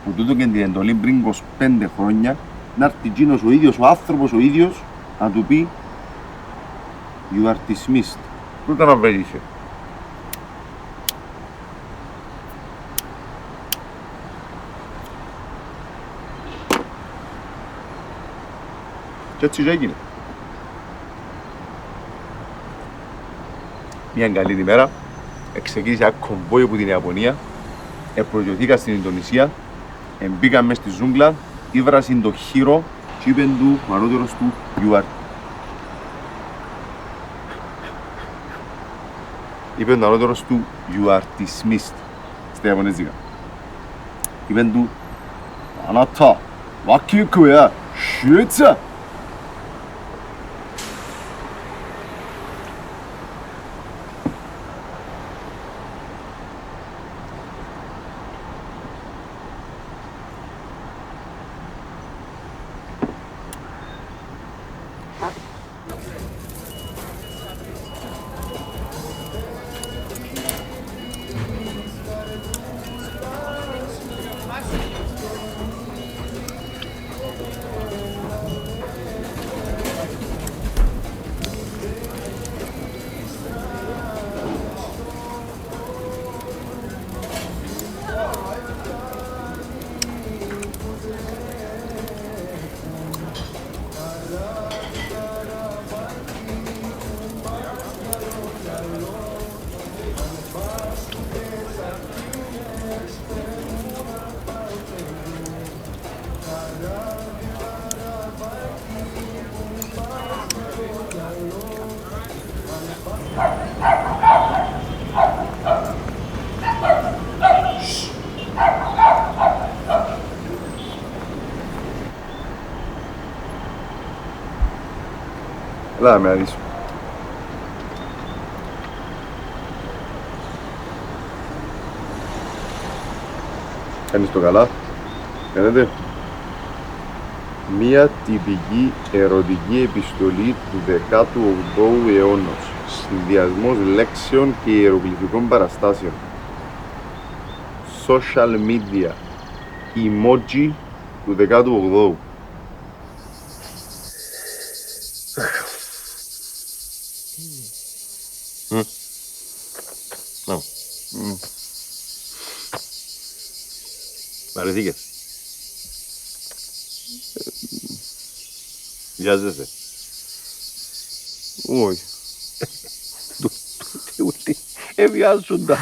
που τούτο και την εντολή πριν 25 χρόνια, να έρθει εκείνος ο ίδιος, ο άνθρωπος ο ίδιος, να του πει You are dismissed. Τούτα να βρέθηκε. Και έτσι και έγινε. Μια καλή ημέρα, ξεκίνησε ένα κομβόι από την Ιαπωνία, προκριθήκα στην Ινδονησία, μπήκαν μες στη ζούγκλα, ήβρασαν το Χίρο και είπεν του ο ανώτερος του You are. Είπεν ο ανώτερος του You are dismissed στα Ιαπωνέζικα. Είπεν του Ανάτα, Wakikuya, Shutsa. Έλα, με αδείς. Κάνεις το καλά. Κάνετε. Μία τυπική ερωτική επιστολή του 18ου αιώνα. Συνδυασμός λέξεων και ιερογλυφικών παραστάσεων. Social media. Emoji του 18ου. Βαρεθήκες. Βιάζεσαι. Όχι. Ούτε βιάζοντα.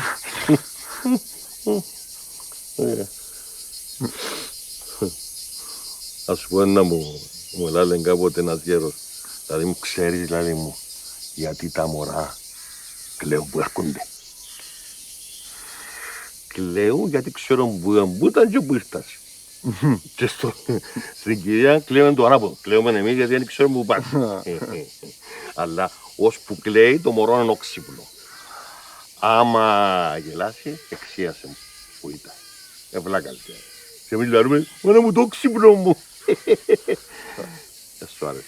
Ας σου πω ένα μου λένε κάποτε ένας γέρος. Δηλαδή μου ξέρεις, δηλαδή μου, γιατί τα μωρά κλαίουν που έρχονται. Κλαίουν γιατί ξέρουν που ήταν και που ήρθας. Και στην κυρία κλαίουμε το ανάποδο. Κλαίουμε εμείς γιατί δεν ξέρουμε που πάμε. Αλλά ώσπου κλαίει το μωρό είναι όξυπνο. Άμα γελάσει, εξίασε μου που ήταν. Ευλάκα λοιπόν. Και εμείς λέμε, μάνα μου το όξυπνο μου. Δεν σου άρεσε.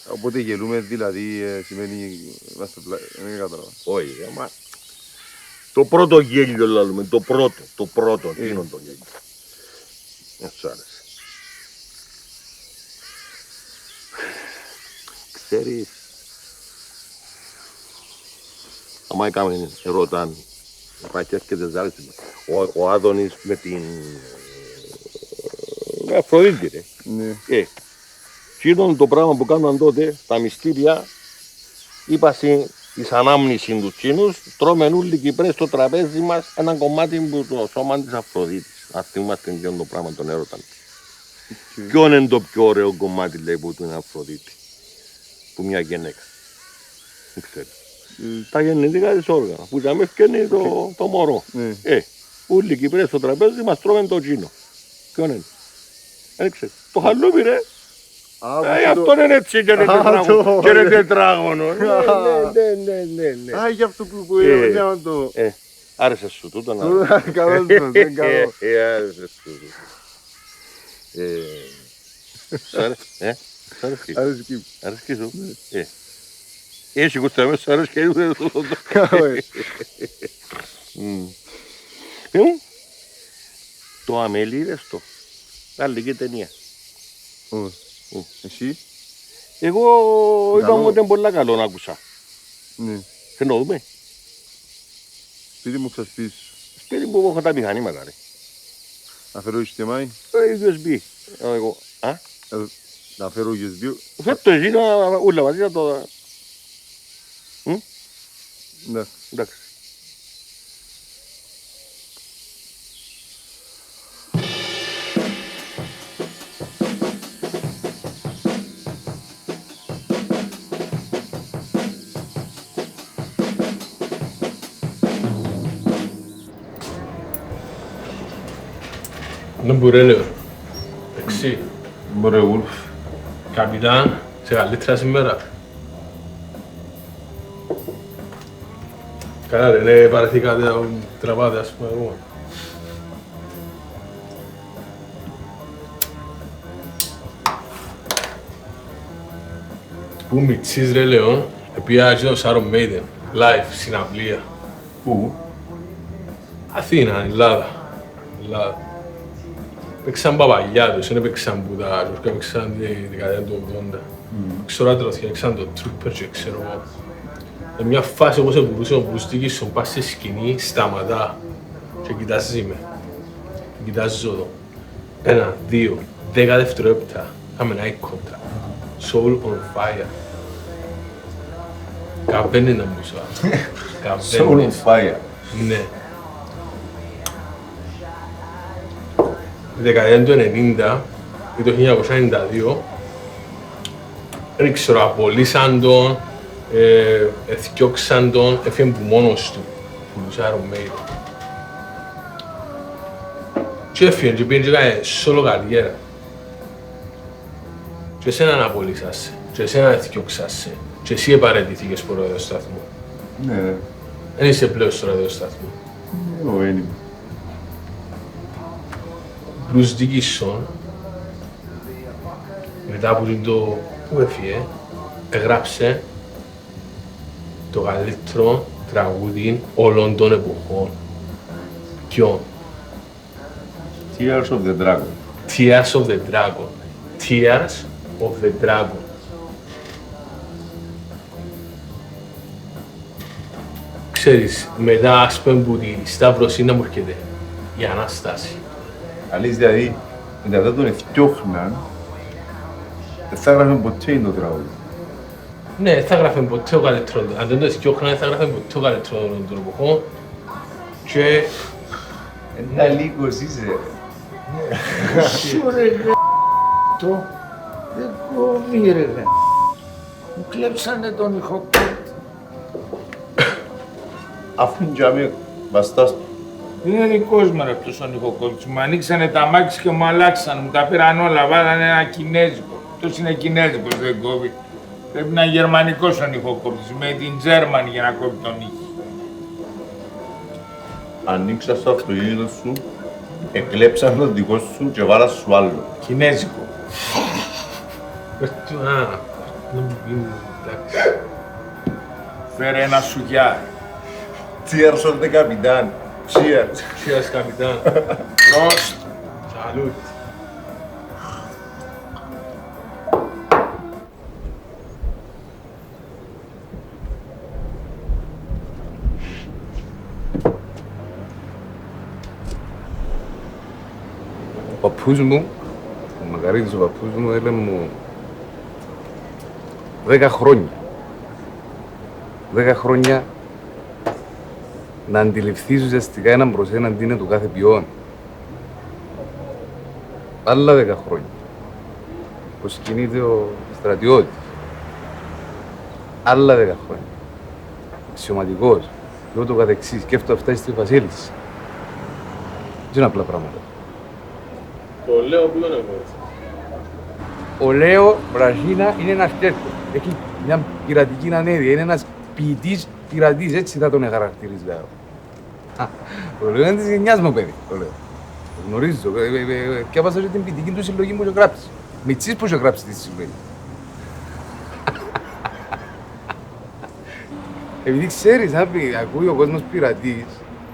Οπότε γελούμε δηλαδή σημαίνει είμαστε πλάι. Δεν κατάλαβα. Όχι, άμα. Το πρώτο γέλιο λέμε, το πρώτο, εκείνο το γέλιο. Δεν σου άρεσε. Ξέρεις, άμα έκαμε ερώταν, υπάρχει και δεν άρεσε. Ο Άδωνης με την Αφροδίτη, ρε. Ναι. Εκείνο το πράγμα που κάναν τότε, στα μυστήρια, είπα εις ανάμνηση τους Κίνους, τρώμε όλοι Κυπρές στο τραπέζι μας ένα κομμάτι που το σώμα της Αφροδίτης. Ας θυμάστε εκείνο το πράγμα τον έρωταν. Ποιο είναι το πιο ωραίο κομμάτι, λέει, που του είναι Αφροδίτη, που μια γυναίκα. Δεν ξέρω. Τα γεννητικά της όργανα, που θα με ευκαινεί το μωρό. Όλοι Κυπρές στο τραπέζι μας τρώμε το Κίνο. Ποιο είναι. Δεν ξέρω. Το χαλούμι, ρε. Αυτό είναι έτσι και είναι τετράγωνο. Ναι. Α, για αυτό που είναι το... Άρεσε σου τούτο να... Καλώς το, δεν καλό. Άρεσε σου. Σ' άρεσε, Άρεσε σου. Έχει γούστα μέσα, σ' άρεσε και είδε το Αμέλη είδες το. Γαλλική ταινία. Εσύ. Εγώ είπαμε ότι είναι πολύ καλό να άκουσα. Ναι. Θέλω να δούμε. Σπίτι μου ξασπίσεις. Σπίτι μου έχω τα μηχανήματα, ρε. Να φέρω HDMI. USB. Εγώ. Να φέρω USB. Φέτο εσύ να ούλα μαζί να το... Εντάξει. Non pure λέω. Εξή. Μπορεί Γουλφ. Καπιτάν, σε καλύτερα σήμερα. Καλά ρε, ναι, παρεθήκατε να τραβάτε, ας πούμε, εγώ. Πού μητσής ρε λέω, επία το Σάρον Μέιντεν, live, συναυλία. Πού? Αθήνα, Ελλάδα. Παίξαν Παπαγιάτος, δεν παίξαν που τα Γιώργα, παίξαν τη δεκαετία του 80. Ξέρω άτρος και παίξαν το Trooper και ξέρω εγώ. Σε μια φάση όπως μπορούσε ο Μπρουστίκης στον πας στη σκηνή, σταματά και κοιτάζει με. Κοιτάζω εδώ. 1, 2, 10 δευτερόλεπτα. Κάμε ένα eye contact. Soul on fire. Καβαίνει να μπούσα. Soul on fire. Ναι. Τη δεκαετία του 90 ή το 1992 δεν ξέρω, απολύσαν τον, εθιώξαν τον, έφυγε που μόνος του, που τους Iron Maiden. Και έφυγε και πήγαινε και έκανε solo καριέρα. Και εσένα απολύσασαι, και εσένα εθιώξασαι, και εσύ επαρετηθήκες από το ραδιοσταθμό. Ναι. Δεν είσαι πλέον στο ραδιοσταθμό. Εγώ ένιμα. Μπρουζ Ντίκινσον, μετά από το που έφυγε, έγραψε το καλύτερο τραγούδι όλων των εποχών. Ποιον? Tears of the Dragon. Tears of the Dragon. Tears of the Dragon. Ξέρεις, μετά ας πούμε που τη Σταύρωση να μου έρχεται η Ανάσταση. Αλείς δηλαδή, μετά δεν τον εθιώχναν, δεν θα έγραφε ποτέ το τραγούδι. Ναι, θα έγραφε ποτέ ο καλύτερος. Αν δεν το εθιώχναν, θα έγραφε ποτέ ο καλύτερος των εποχών. Και... Ένα λίγος είσαι. Σου ρε το, δεν κόβει ρε. Μου κλέψανε τον ηχοκόπτη. Αφού τζάμε βαστάς. Είναι δικός μου ρε αυτός ο νοικοκόπης. Μου ανοίξανε τα μάξι και μου αλλάξαν. Μου τα πήραν όλα, βάλανε ένα κινέζικο. Αυτός είναι κινέζικος, δεν κόβει. Πρέπει να είναι γερμανικός ο νοικοκόπης. Made in Germany για να κόβει τον ήχο. Ανοίξα στο αυτοκίνητο σου, εκλέψαν τον δικό σου και βάλα σου άλλο. Κινέζικο. Να μου πει, εντάξει. Φέρε ένα σουγιάρι. Cheers of the Capitan. Cheers. Cheers, καπιτάν. Prost. Salut. Ο παππούς μου, ο Μακαρίτης ο παππούς μου, έλεγε μου 10 χρόνια. 10 χρόνια να αντιληφθείς ουσιαστικά έναν προς έναν τι είναι του κάθε ποιόν. Άλλα 10 χρόνια. Πώς κινείται ο στρατιώτης. Άλλα 10 χρόνια. Αξιωματικός. Και ούτω καθεξής. Και αυτό αυτά στη Βασίλισσα. Δεν είναι απλά πράγματα. Το λέω που δεν έχω έτσι. Ο Λέο Μπραζίνα είναι ένας τέτοιος. Έχει μια πειρατική ανέδεια. Είναι ένας ποιητής πειρατής. Έτσι θα τον χαρακτηρίζα. Το Λέο είναι της γενιάς μου, παιδί. Το Λέο. Το γνωρίζω. Και άπασα και την ποιητική του συλλογή που είχε γράψει. Μητσής που είχε γράψει τη συλλογή. Επειδή ξέρεις, ακούει ο κόσμος πειρατής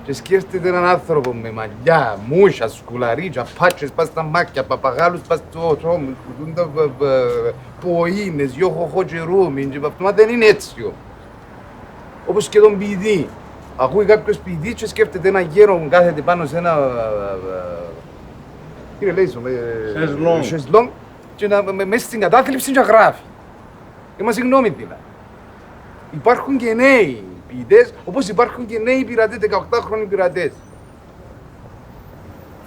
και σκέφτεται έναν άνθρωπο με μαλλιά, μούσα, σκουλαρίτσα, πάτσες πας στα μάκια, παπαγάλους πας στο σώμα, ποΐνες, γιοχοχο και ρούμιν και αυτό, μα δεν είναι έτσι όμως. Όπως και τον ποιητή. Ακούει κάποιος ποιητής και σκέφτεται έναν γέρο που κάθεται πάνω σε ένα... Κύριε Λέισο, σεσλόν και μέσα στην κατάθλιψη και γράφει. Μα συγγνώμη δηλαδή. Υπάρχουν και νέοι ποιητές, όπως υπάρχουν και νέοι πειρατές, 18χρονοι πειρατές.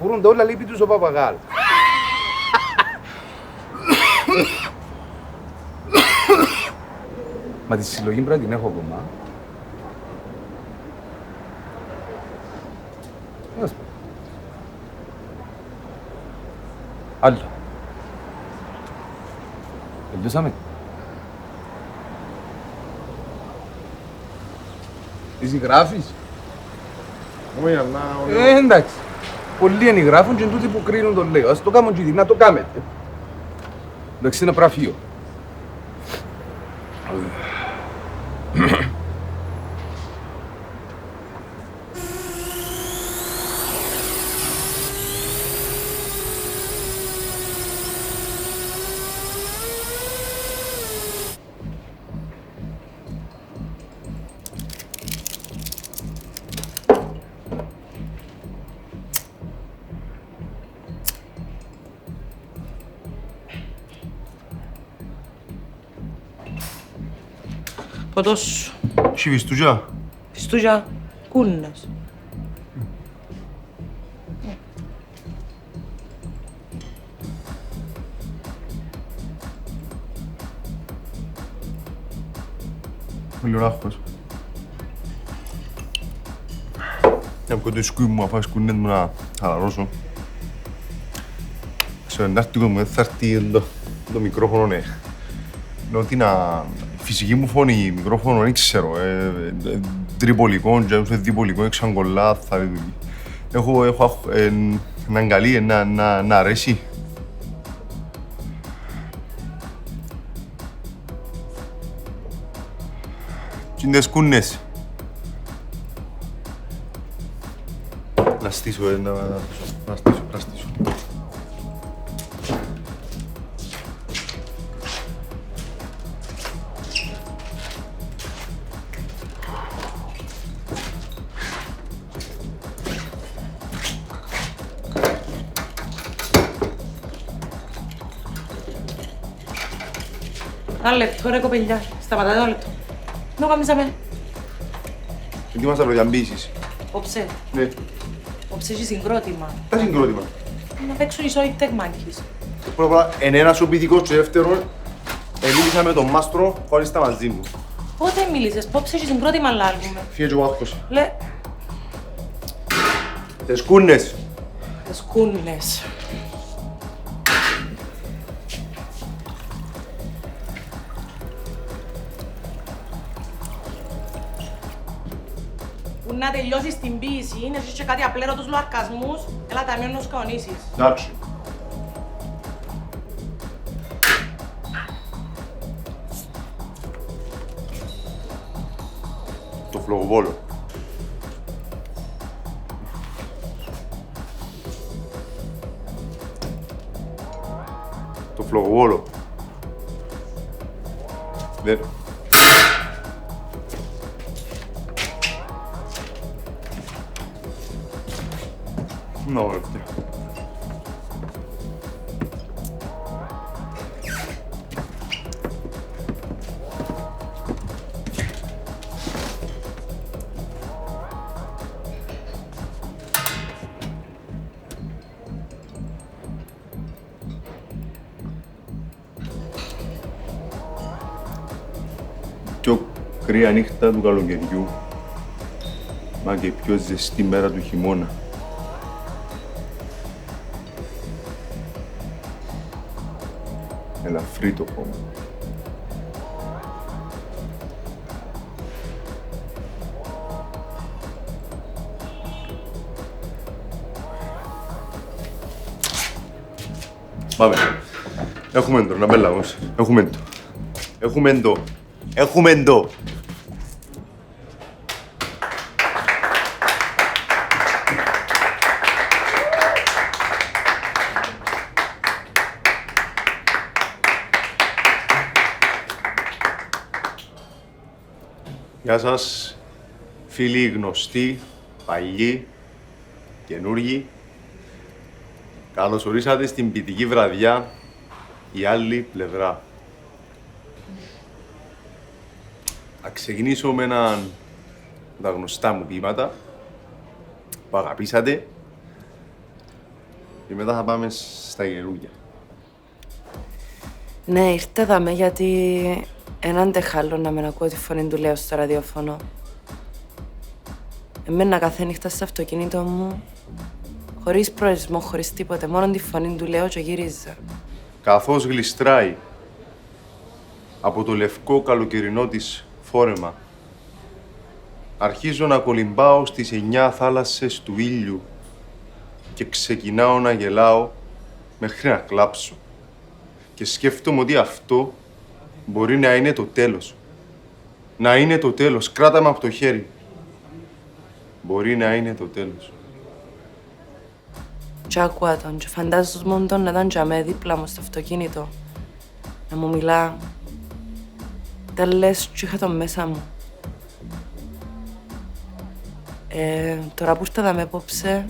Φορούν τα όλα λύπη τους ο παπαγάλος. Μα τη συλλογή πρέπει να την έχω ακόμα. Άλλα. Τελειώσαμε. Εσύ γράφεις. Όχι, αλλά... Εντάξει. Πολλοί είναι γράφουν και τούτοι που κρίνουν τον λέω. Ας το κάνουν και να το κάνετε. Εντάξει, είναι πραφείο. Ποτό σου. Έχει βιστούζια. Βιστούζια. Κούνας. Μιλιοράχος. Μια από το σκούι μου αφάς κουνές μου να χαλαρώσω. Ξέρω, εντάρτικο μου δεν θα έρθει εδώ. Το μικρόφωνο, ναι. Ενώ την φυσική μου φωνή, μικρόφωνο, δεν ξέρω. Τριπολικό, διπολικό, εξαγκολά, θα λειτουργεί. Έχω έναν καλή, να αρέσει. Τι είναι σκούνες. Να στήσω, να στήσω. Ένα λεπτό ρε κοπελιά, σταματάτε ένα λεπτό. Νο καμίζαμε. Ετοίμασα προδιαμπήσεις. Όψε. Ναι. Όψε έχει συγκρότημα. Τα συγκρότημα. Να παίξουν οι σόι τεκμάκης. Πρώτα, ένας ο πηδικός και δεύτερον, μίλησα με τον μάστρο χωρίς τα μαζί μου. Πότε μίλησες, πόψε έχει συγκρότημα λάλγουμε. Φύγε και ο άκρος. Λε, Τες κούνες. τις κούνες. Που να τελειώσεις την ποίηση, να έχεις και κάτι απλέρωτους λοαρκασμούς, έλα ταμείο να τους κανονίσεις. Εντάξει. Το φλογοβόλο. Το φλογοβόλο. Δεν... No, ρε. Πιο κρύα νύχτα του καλοκαιριού, μα και πιο ζεστή μέρα του χειμώνα. Ελαφρύ το χώμα. Πάμε. Έχουμε το, να μπέλα όμως. Έχουμε το. Έχουμε το. Έχουμε το. Γεια σας, φίλοι γνωστοί, παλιοί, καινούργοι. Καλώς ορίσατε στην ποιητική βραδιά «Η άλλη πλευρά». Θα ξεκινήσω με τα γνωστά μου ποίηματα που αγαπήσατε και μετά θα πάμε στα καινούργια. Ναι, ήρθε δάμε γιατί έναν τεχάλο να με ακούω τη φωνή του Λέου στο ραδιόφωνο. Εμένα κάθε νύχτα στο αυτοκίνητο μου, χωρίς προορισμό, χωρίς τίποτε, μόνο τη φωνή του Λέου και γυρίζα. Καθώς γλιστράει από το λευκό καλοκαιρινό της φόρεμα, αρχίζω να κολυμπάω στις 9 θάλασσες του ήλιου και ξεκινάω να γελάω μέχρι να κλάψω. Και σκέφτομαι ότι αυτό μπορεί να είναι το τέλος. Να είναι το τέλος. Κράτα με από το χέρι. Μπορεί να είναι το τέλος. Κι άκουα τον και φαντάζομαι τον να ήταν για μέ δίπλα μου στο αυτοκίνητο. Να μου μιλά. Τα λες κι είχα τον μέσα μου. Τώρα που ήρθα με απόψε,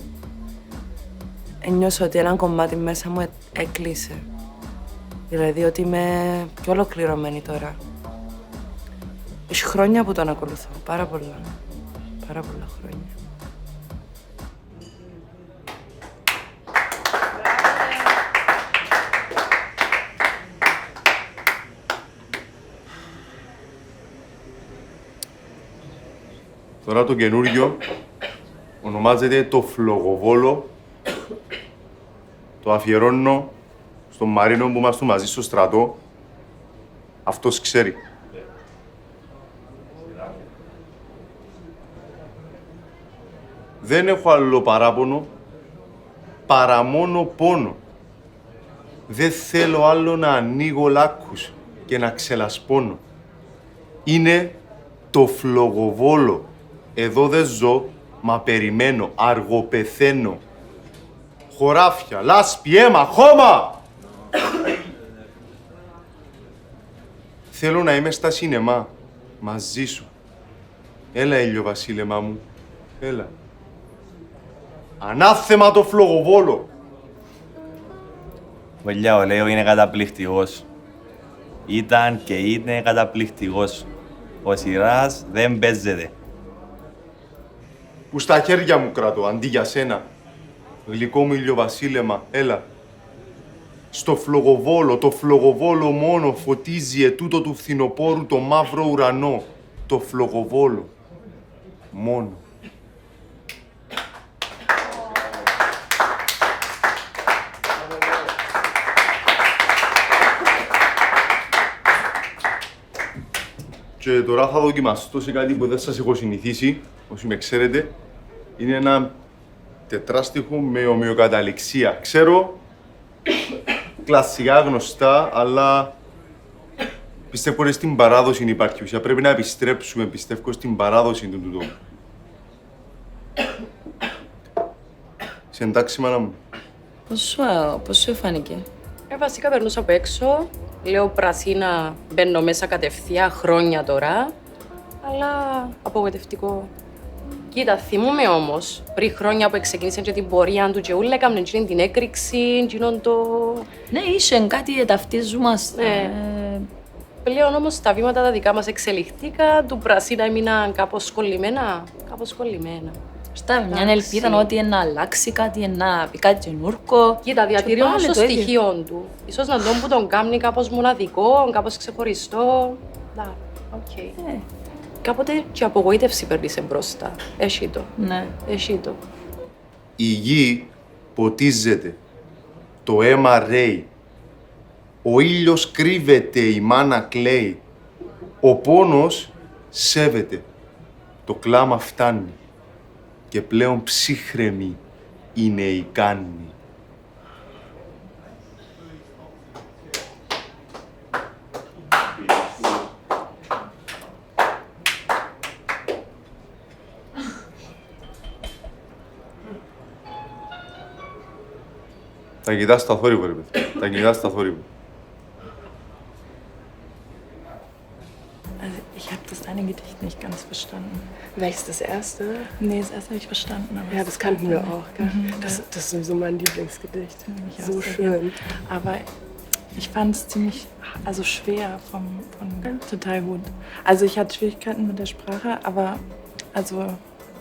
ένιωσα ότι ένα κομμάτι μέσα μου έκλεισε. Δηλαδή ότι είμαι πιο ολοκληρωμένη τώρα. Έχει χρόνια που τον ακολουθώ. Πάρα πολλά. Πάρα πολλά χρόνια. Τώρα το καινούριο ονομάζεται το φλογοβόλο. Το αφιερώνω στον Μαρίνο που ήμασταν μαζί στο στρατό, αυτός ξέρει. Δεν έχω άλλο παράπονο, παρά μόνο πόνο. Δεν θέλω άλλο να ανοίγω λάκκους και να ξελασπώνω. Είναι το φλογοβόλο. Εδώ δεν ζω, μα περιμένω, αργοπεθαίνω. Χωράφια, λάσπη, αίμα, χώμα! Θέλω να είμαι στα σινεμά, μαζί σου. Έλα, ηλιοβασίλεμά μου, έλα. Ανάθεμα το φλογοβόλο! Βελιά, ο Λέο είναι καταπληκτικός. Ήταν και είναι καταπληκτικός. Ο Σιράς δεν παίζεται. Που στα χέρια μου κρατώ, αντί για σένα. Γλυκό μου ηλιοβασίλεμα, έλα. Στο φλογοβόλο, το φλογοβόλο μόνο φωτίζει ετούτο του φθινοπόρου το μαύρο ουρανό. Το φλογοβόλο. Μόνο. Και τώρα θα δοκιμαστώ σε κάτι που δεν σας έχω συνηθίσει, όσοι με ξέρετε. Είναι ένα τετράστιχο με ομοιοκαταληξία. Ξέρω, κλασικά γνωστά, αλλά πιστεύω ότι στην παράδοση υπάρχει ουσία. Πρέπει να επιστρέψουμε, πιστεύω, στην παράδοση του τούτου. Σε εντάξει, μάνα μου. Πώς σου φάνηκε? Βασικά περνούσα από έξω. Λέω πρασίνα, μπαίνω μέσα κατευθείαν χρόνια τώρα. Αλλά απογοητευτικό. Κοίτα, θυμούμαι όμως, πριν χρόνια που ξεκίνησε και την πορεία του και ούλα έκαμε την έκρηξη, Ναι, είσαι κάτι ταυτίζομαστε. Ναι. Πλέον όμως τα βήματα τα δικά μας εξελιχθήκαν, του πρασίνα έμειναν κάπως κολλημένα. Στα μια ελπίδα ότι να αλλάξει κάτι, να πει κάτι καινούργιο. Κοίτα, διατηρεί όμως το στοιχείο του. Ίσως να τον που τον κάνει κάπως μοναδικό, κάπως ξεχωριστό. Να, οκ. Κάποτε και η απογοήτευση περνήσε μπροστά. Έχει το. Ναι. Έχει το. Η γη ποτίζεται. Το αίμα ρέει. Ο ήλιος κρύβεται, η μάνα κλαίει. Ο πόνος σέβεται. Το κλάμα φτάνει. Και πλέον ψύχρεμη είναι η κάνη. Τα κοιτάς στα θόρυβο, ρε παιδί. Τα κοιτάς στα θόρυβο. Also, ich habe das eine Gedicht nicht ganz verstanden. Welches das erste? Nee, das erste habe ich verstanden. Aber Ja, das kannten wir auch. Gell? Mhm. Das ist sowieso mein Lieblingsgedicht. Ich So auch sehr schön. gern. Aber ich fand es ziemlich, also schwer total gut. Also ich hatte Schwierigkeiten mit der Sprache, aber also...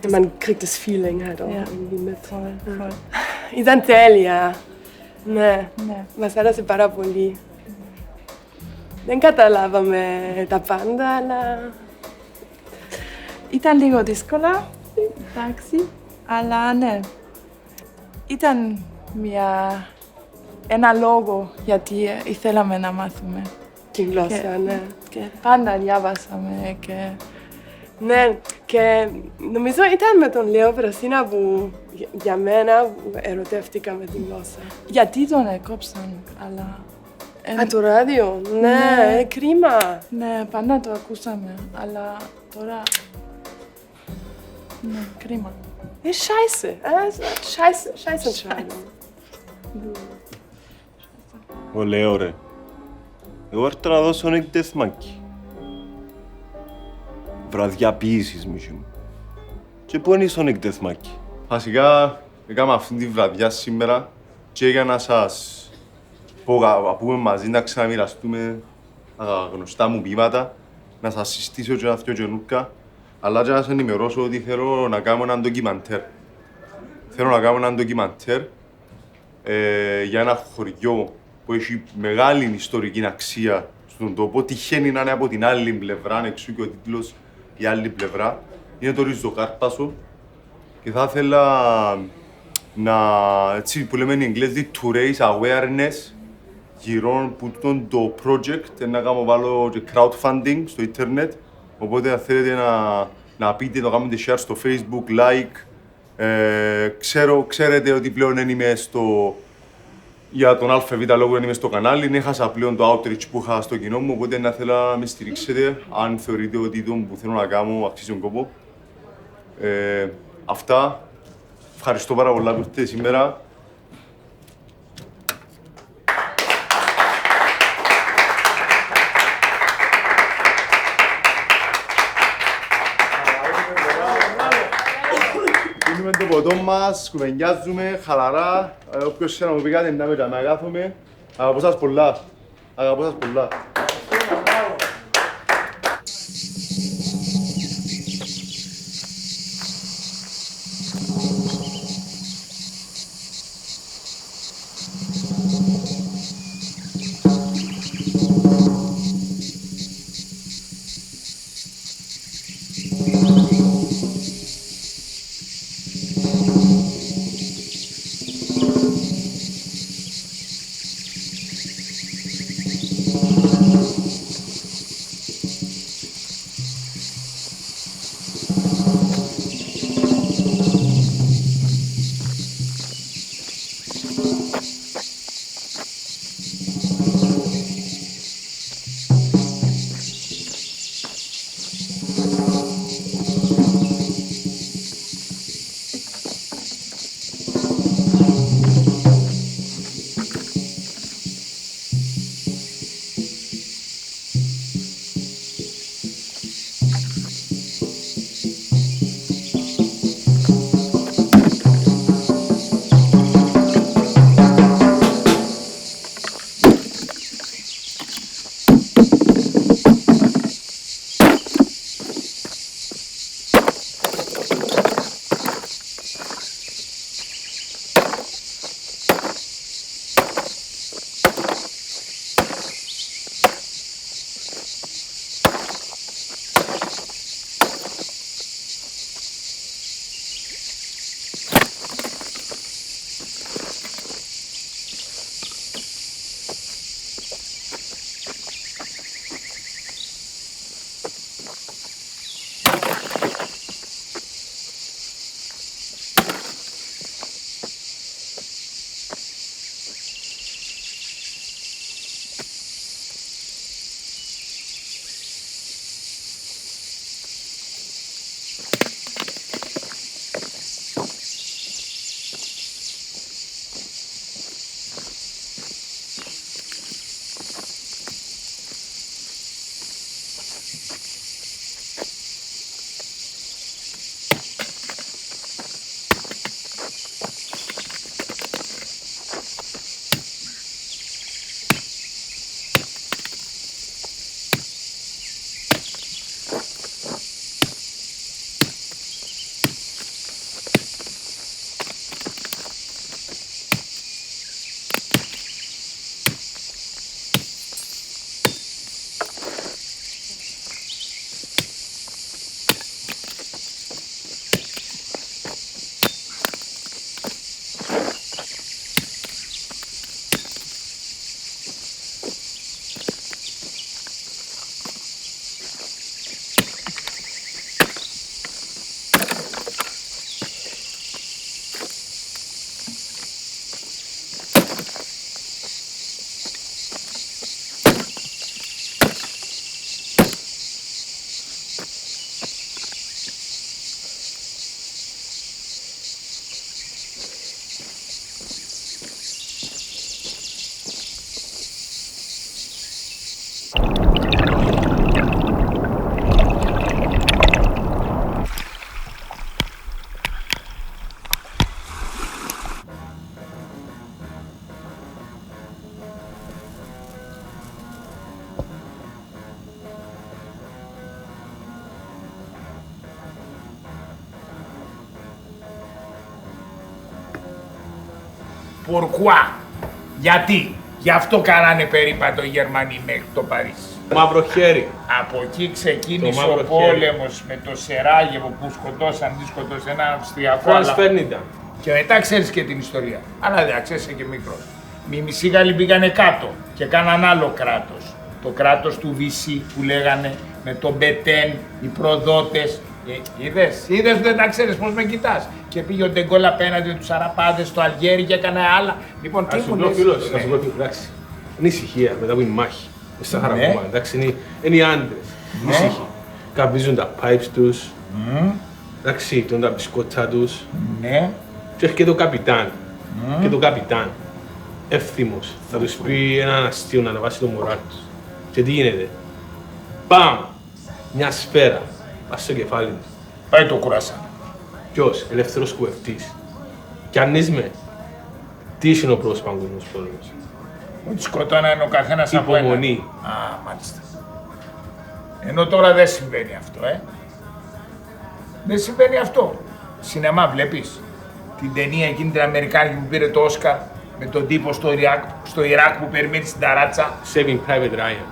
Ja, man kriegt das Feeling halt auch irgendwie mit. Voll, voll. Ήταν τέλεια. Ναι. Ναι. Μας άρεσε πάρα πολύ. Δεν καταλάβαμε τα πάντα, αλλά... Ήταν λίγο δύσκολα, εντάξει, αλλά ναι. Ήταν ένα λόγο γιατί ήθελαμε να μάθουμε. Τη γλώσσα, ναι. Και πάντα διάβασαμε και... Ναι, και νομίζω ήταν με τον Λέο Πρασίνα που για μένα ερωτεύτηκα με τη γλώσσα. Γιατί τον έκοψαν, αλλά... Α, το ράδιο, ναι, κρίμα. Ναι, πάντα το ακούσαμε, αλλά τώρα... Ναι, κρίμα. Scheiße, scheiße Entscheidung. Ο Λέο, ρε. Εγώ έρθω να δώσω νεκτεθμάκι. Βραδιά ποίησης, μισή μου. Και πού είναι στο νεκτεθμάκι. Βασικά, έκανα αυτή τη βραδιά σήμερα και για να σας πω, να πούμε μαζί, να ξαναμοιραστούμε τα γνωστά μου ποίηματα, να σας συστήσω και ένα δυο καινούργια, αλλά και να σας ενημερώσω ότι θέλω να κάνω έναν ντοκιμαντέρ. Θέλω να κάνω έναν ντοκιμαντέρ για ένα χωριό που έχει μεγάλη ιστορική αξία στον τόπο. Τυχαίνει να είναι από την άλλη πλευρά, εξού και ο τίτλος «Η άλλη πλευρά». Είναι το Ριζοκάρπασο και θα ήθελα να, έτσι που λέμε in English, to raise awareness γύρω που το project να κάνω βάλω και crowdfunding στο ίντερνετ. Οπότε αν θέλετε να πείτε, να κάνετε share στο Facebook, like. Ξέρετε ότι πλέον δεν είμαι για τον ΑΒ λόγο δεν είμαι στο κανάλι. Έχασα πλέον το outreach που είχα στο κοινό μου, οπότε να θέλω να με στηρίξετε αν θεωρείτε ότι το που θέλω να κάνω αξίζει τον κόπο. Αυτά. Ευχαριστώ πάρα πολλά που ήρθατε σήμερα. Πίνουμε το ποτό μας, κουβεντιάζουμε, χαλαρά. Όποιος θέλει να μου πει κάτι, να με κάθομαι. Αγαπώ σας πολλά. Αγαπώ σας πολλά. Πορκουά. Γιατί. Γι' αυτό κάνανε περίπατο οι Γερμανοί μέχρι το Παρίσι. Μαύρο χέρι. Από εκεί ξεκίνησε ο πόλεμος με το Σεράγεβο που σκοτώσαν έναν Αυστριακό. Φρανς Φέρνιντα. Και μετά ξέρεις και την ιστορία. Αλλά δεν ξέρεις και μικρός. Οι μισοί Γάλλοι πήγανε κάτω και κάναν άλλο κράτος. Το κράτος του Βυσί που λέγανε με τον Μπετέν, οι προδότες. Είδες δεν τα ξέρεις πώς με κοιτάς. Και πήγε ο Ντεγκόλ απέναντι τους Αραπάδες στο Αλγέρι και έκανε άλλα. Λοιπόν, τι μου λες. Να σου πω, εντάξει, είναι ησυχία μετά από η μάχη. Με στα χαρακόμματα, εντάξει, είναι οι άντρες. Ήσυχοι. Καπίζουν τα pipes τους, εντάξει, τρώνε τα μπισκότσα τους. Και έρχεται ο καπιτάν. Και το καπιτάν, εύθυμος, θα τους πει έναν αστείο να ανεβάσει το μωράλ τους. Και τι γίνεται. Παμ! Μια σφαίρα. Πας στο κεφάλι του. Πάει το κουράσαν. Ποιος, ελεύθερος κουβευτής. Κι αν είσαι, τι είναι ο πρώτος παγκόσμιος πόλεμος. Ότι σκοτώνανε ο καθένας από έναν. Υπομονή. Α, μάλιστα. Ενώ τώρα δεν συμβαίνει αυτό, Δεν συμβαίνει αυτό. Σινεμά βλέπεις. Την ταινία εκείνη την Αμερικάνικη που πήρε το Όσκαρ με τον τύπο στο Ιράκ που περιμένει στην ταράτσα. Saving Private Ryan.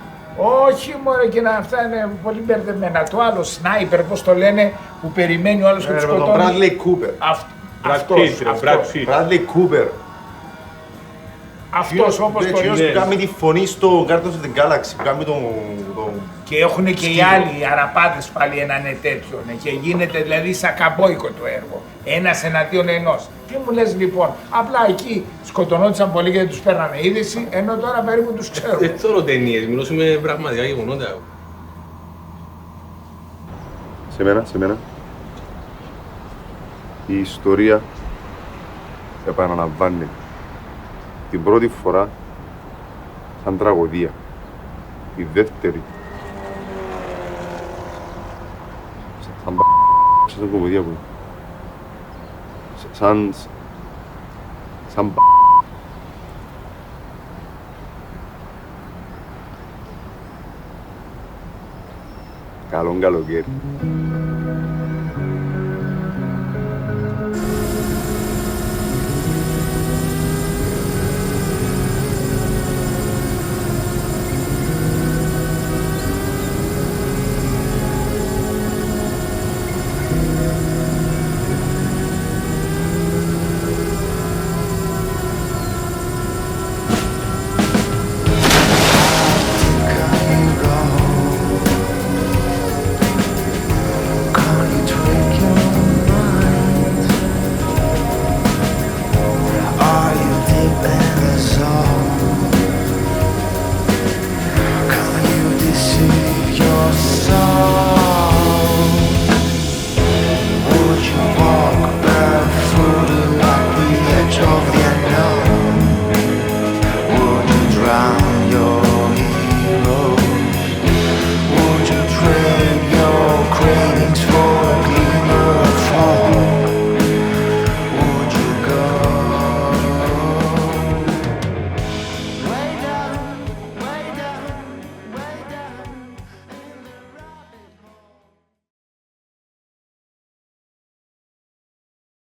Όχι μωρέ, και αυτά είναι πολύ μπερδεμένα. Το άλλο σνάιπερ, πώς το λένε, που περιμένει ο άλλος και του σκοτώνει. Τον Bradley Cooper. Αυτός. Bradley Cooper. Αυτός όπως το γιος που κάνει τη φωνή στο Guardians of the Galaxy, που κάνει τον... Και έχουν και οι άλλοι, οι Αραπάδες πάλι έναν τέτοιο. Και γίνεται δηλαδή σακαμπόικο το έργο. Ένας εναντίον ενός. Τι μου λες λοιπόν, απλά εκεί σκοτωνόντουσαν πολύ και δεν τους παίρναμε είδηση, ενώ τώρα περίπου τους ξέρουμε. Δεν θέλω ταινίες, μιλώσουμε πραγματικά γεγονότα. Σε μένα. Η ιστορία επαναλαμβάνει την πρώτη φορά σαν τραγωδία. Η δεύτερη σαν κομμωδία που σαν καλό καλοκαίρι.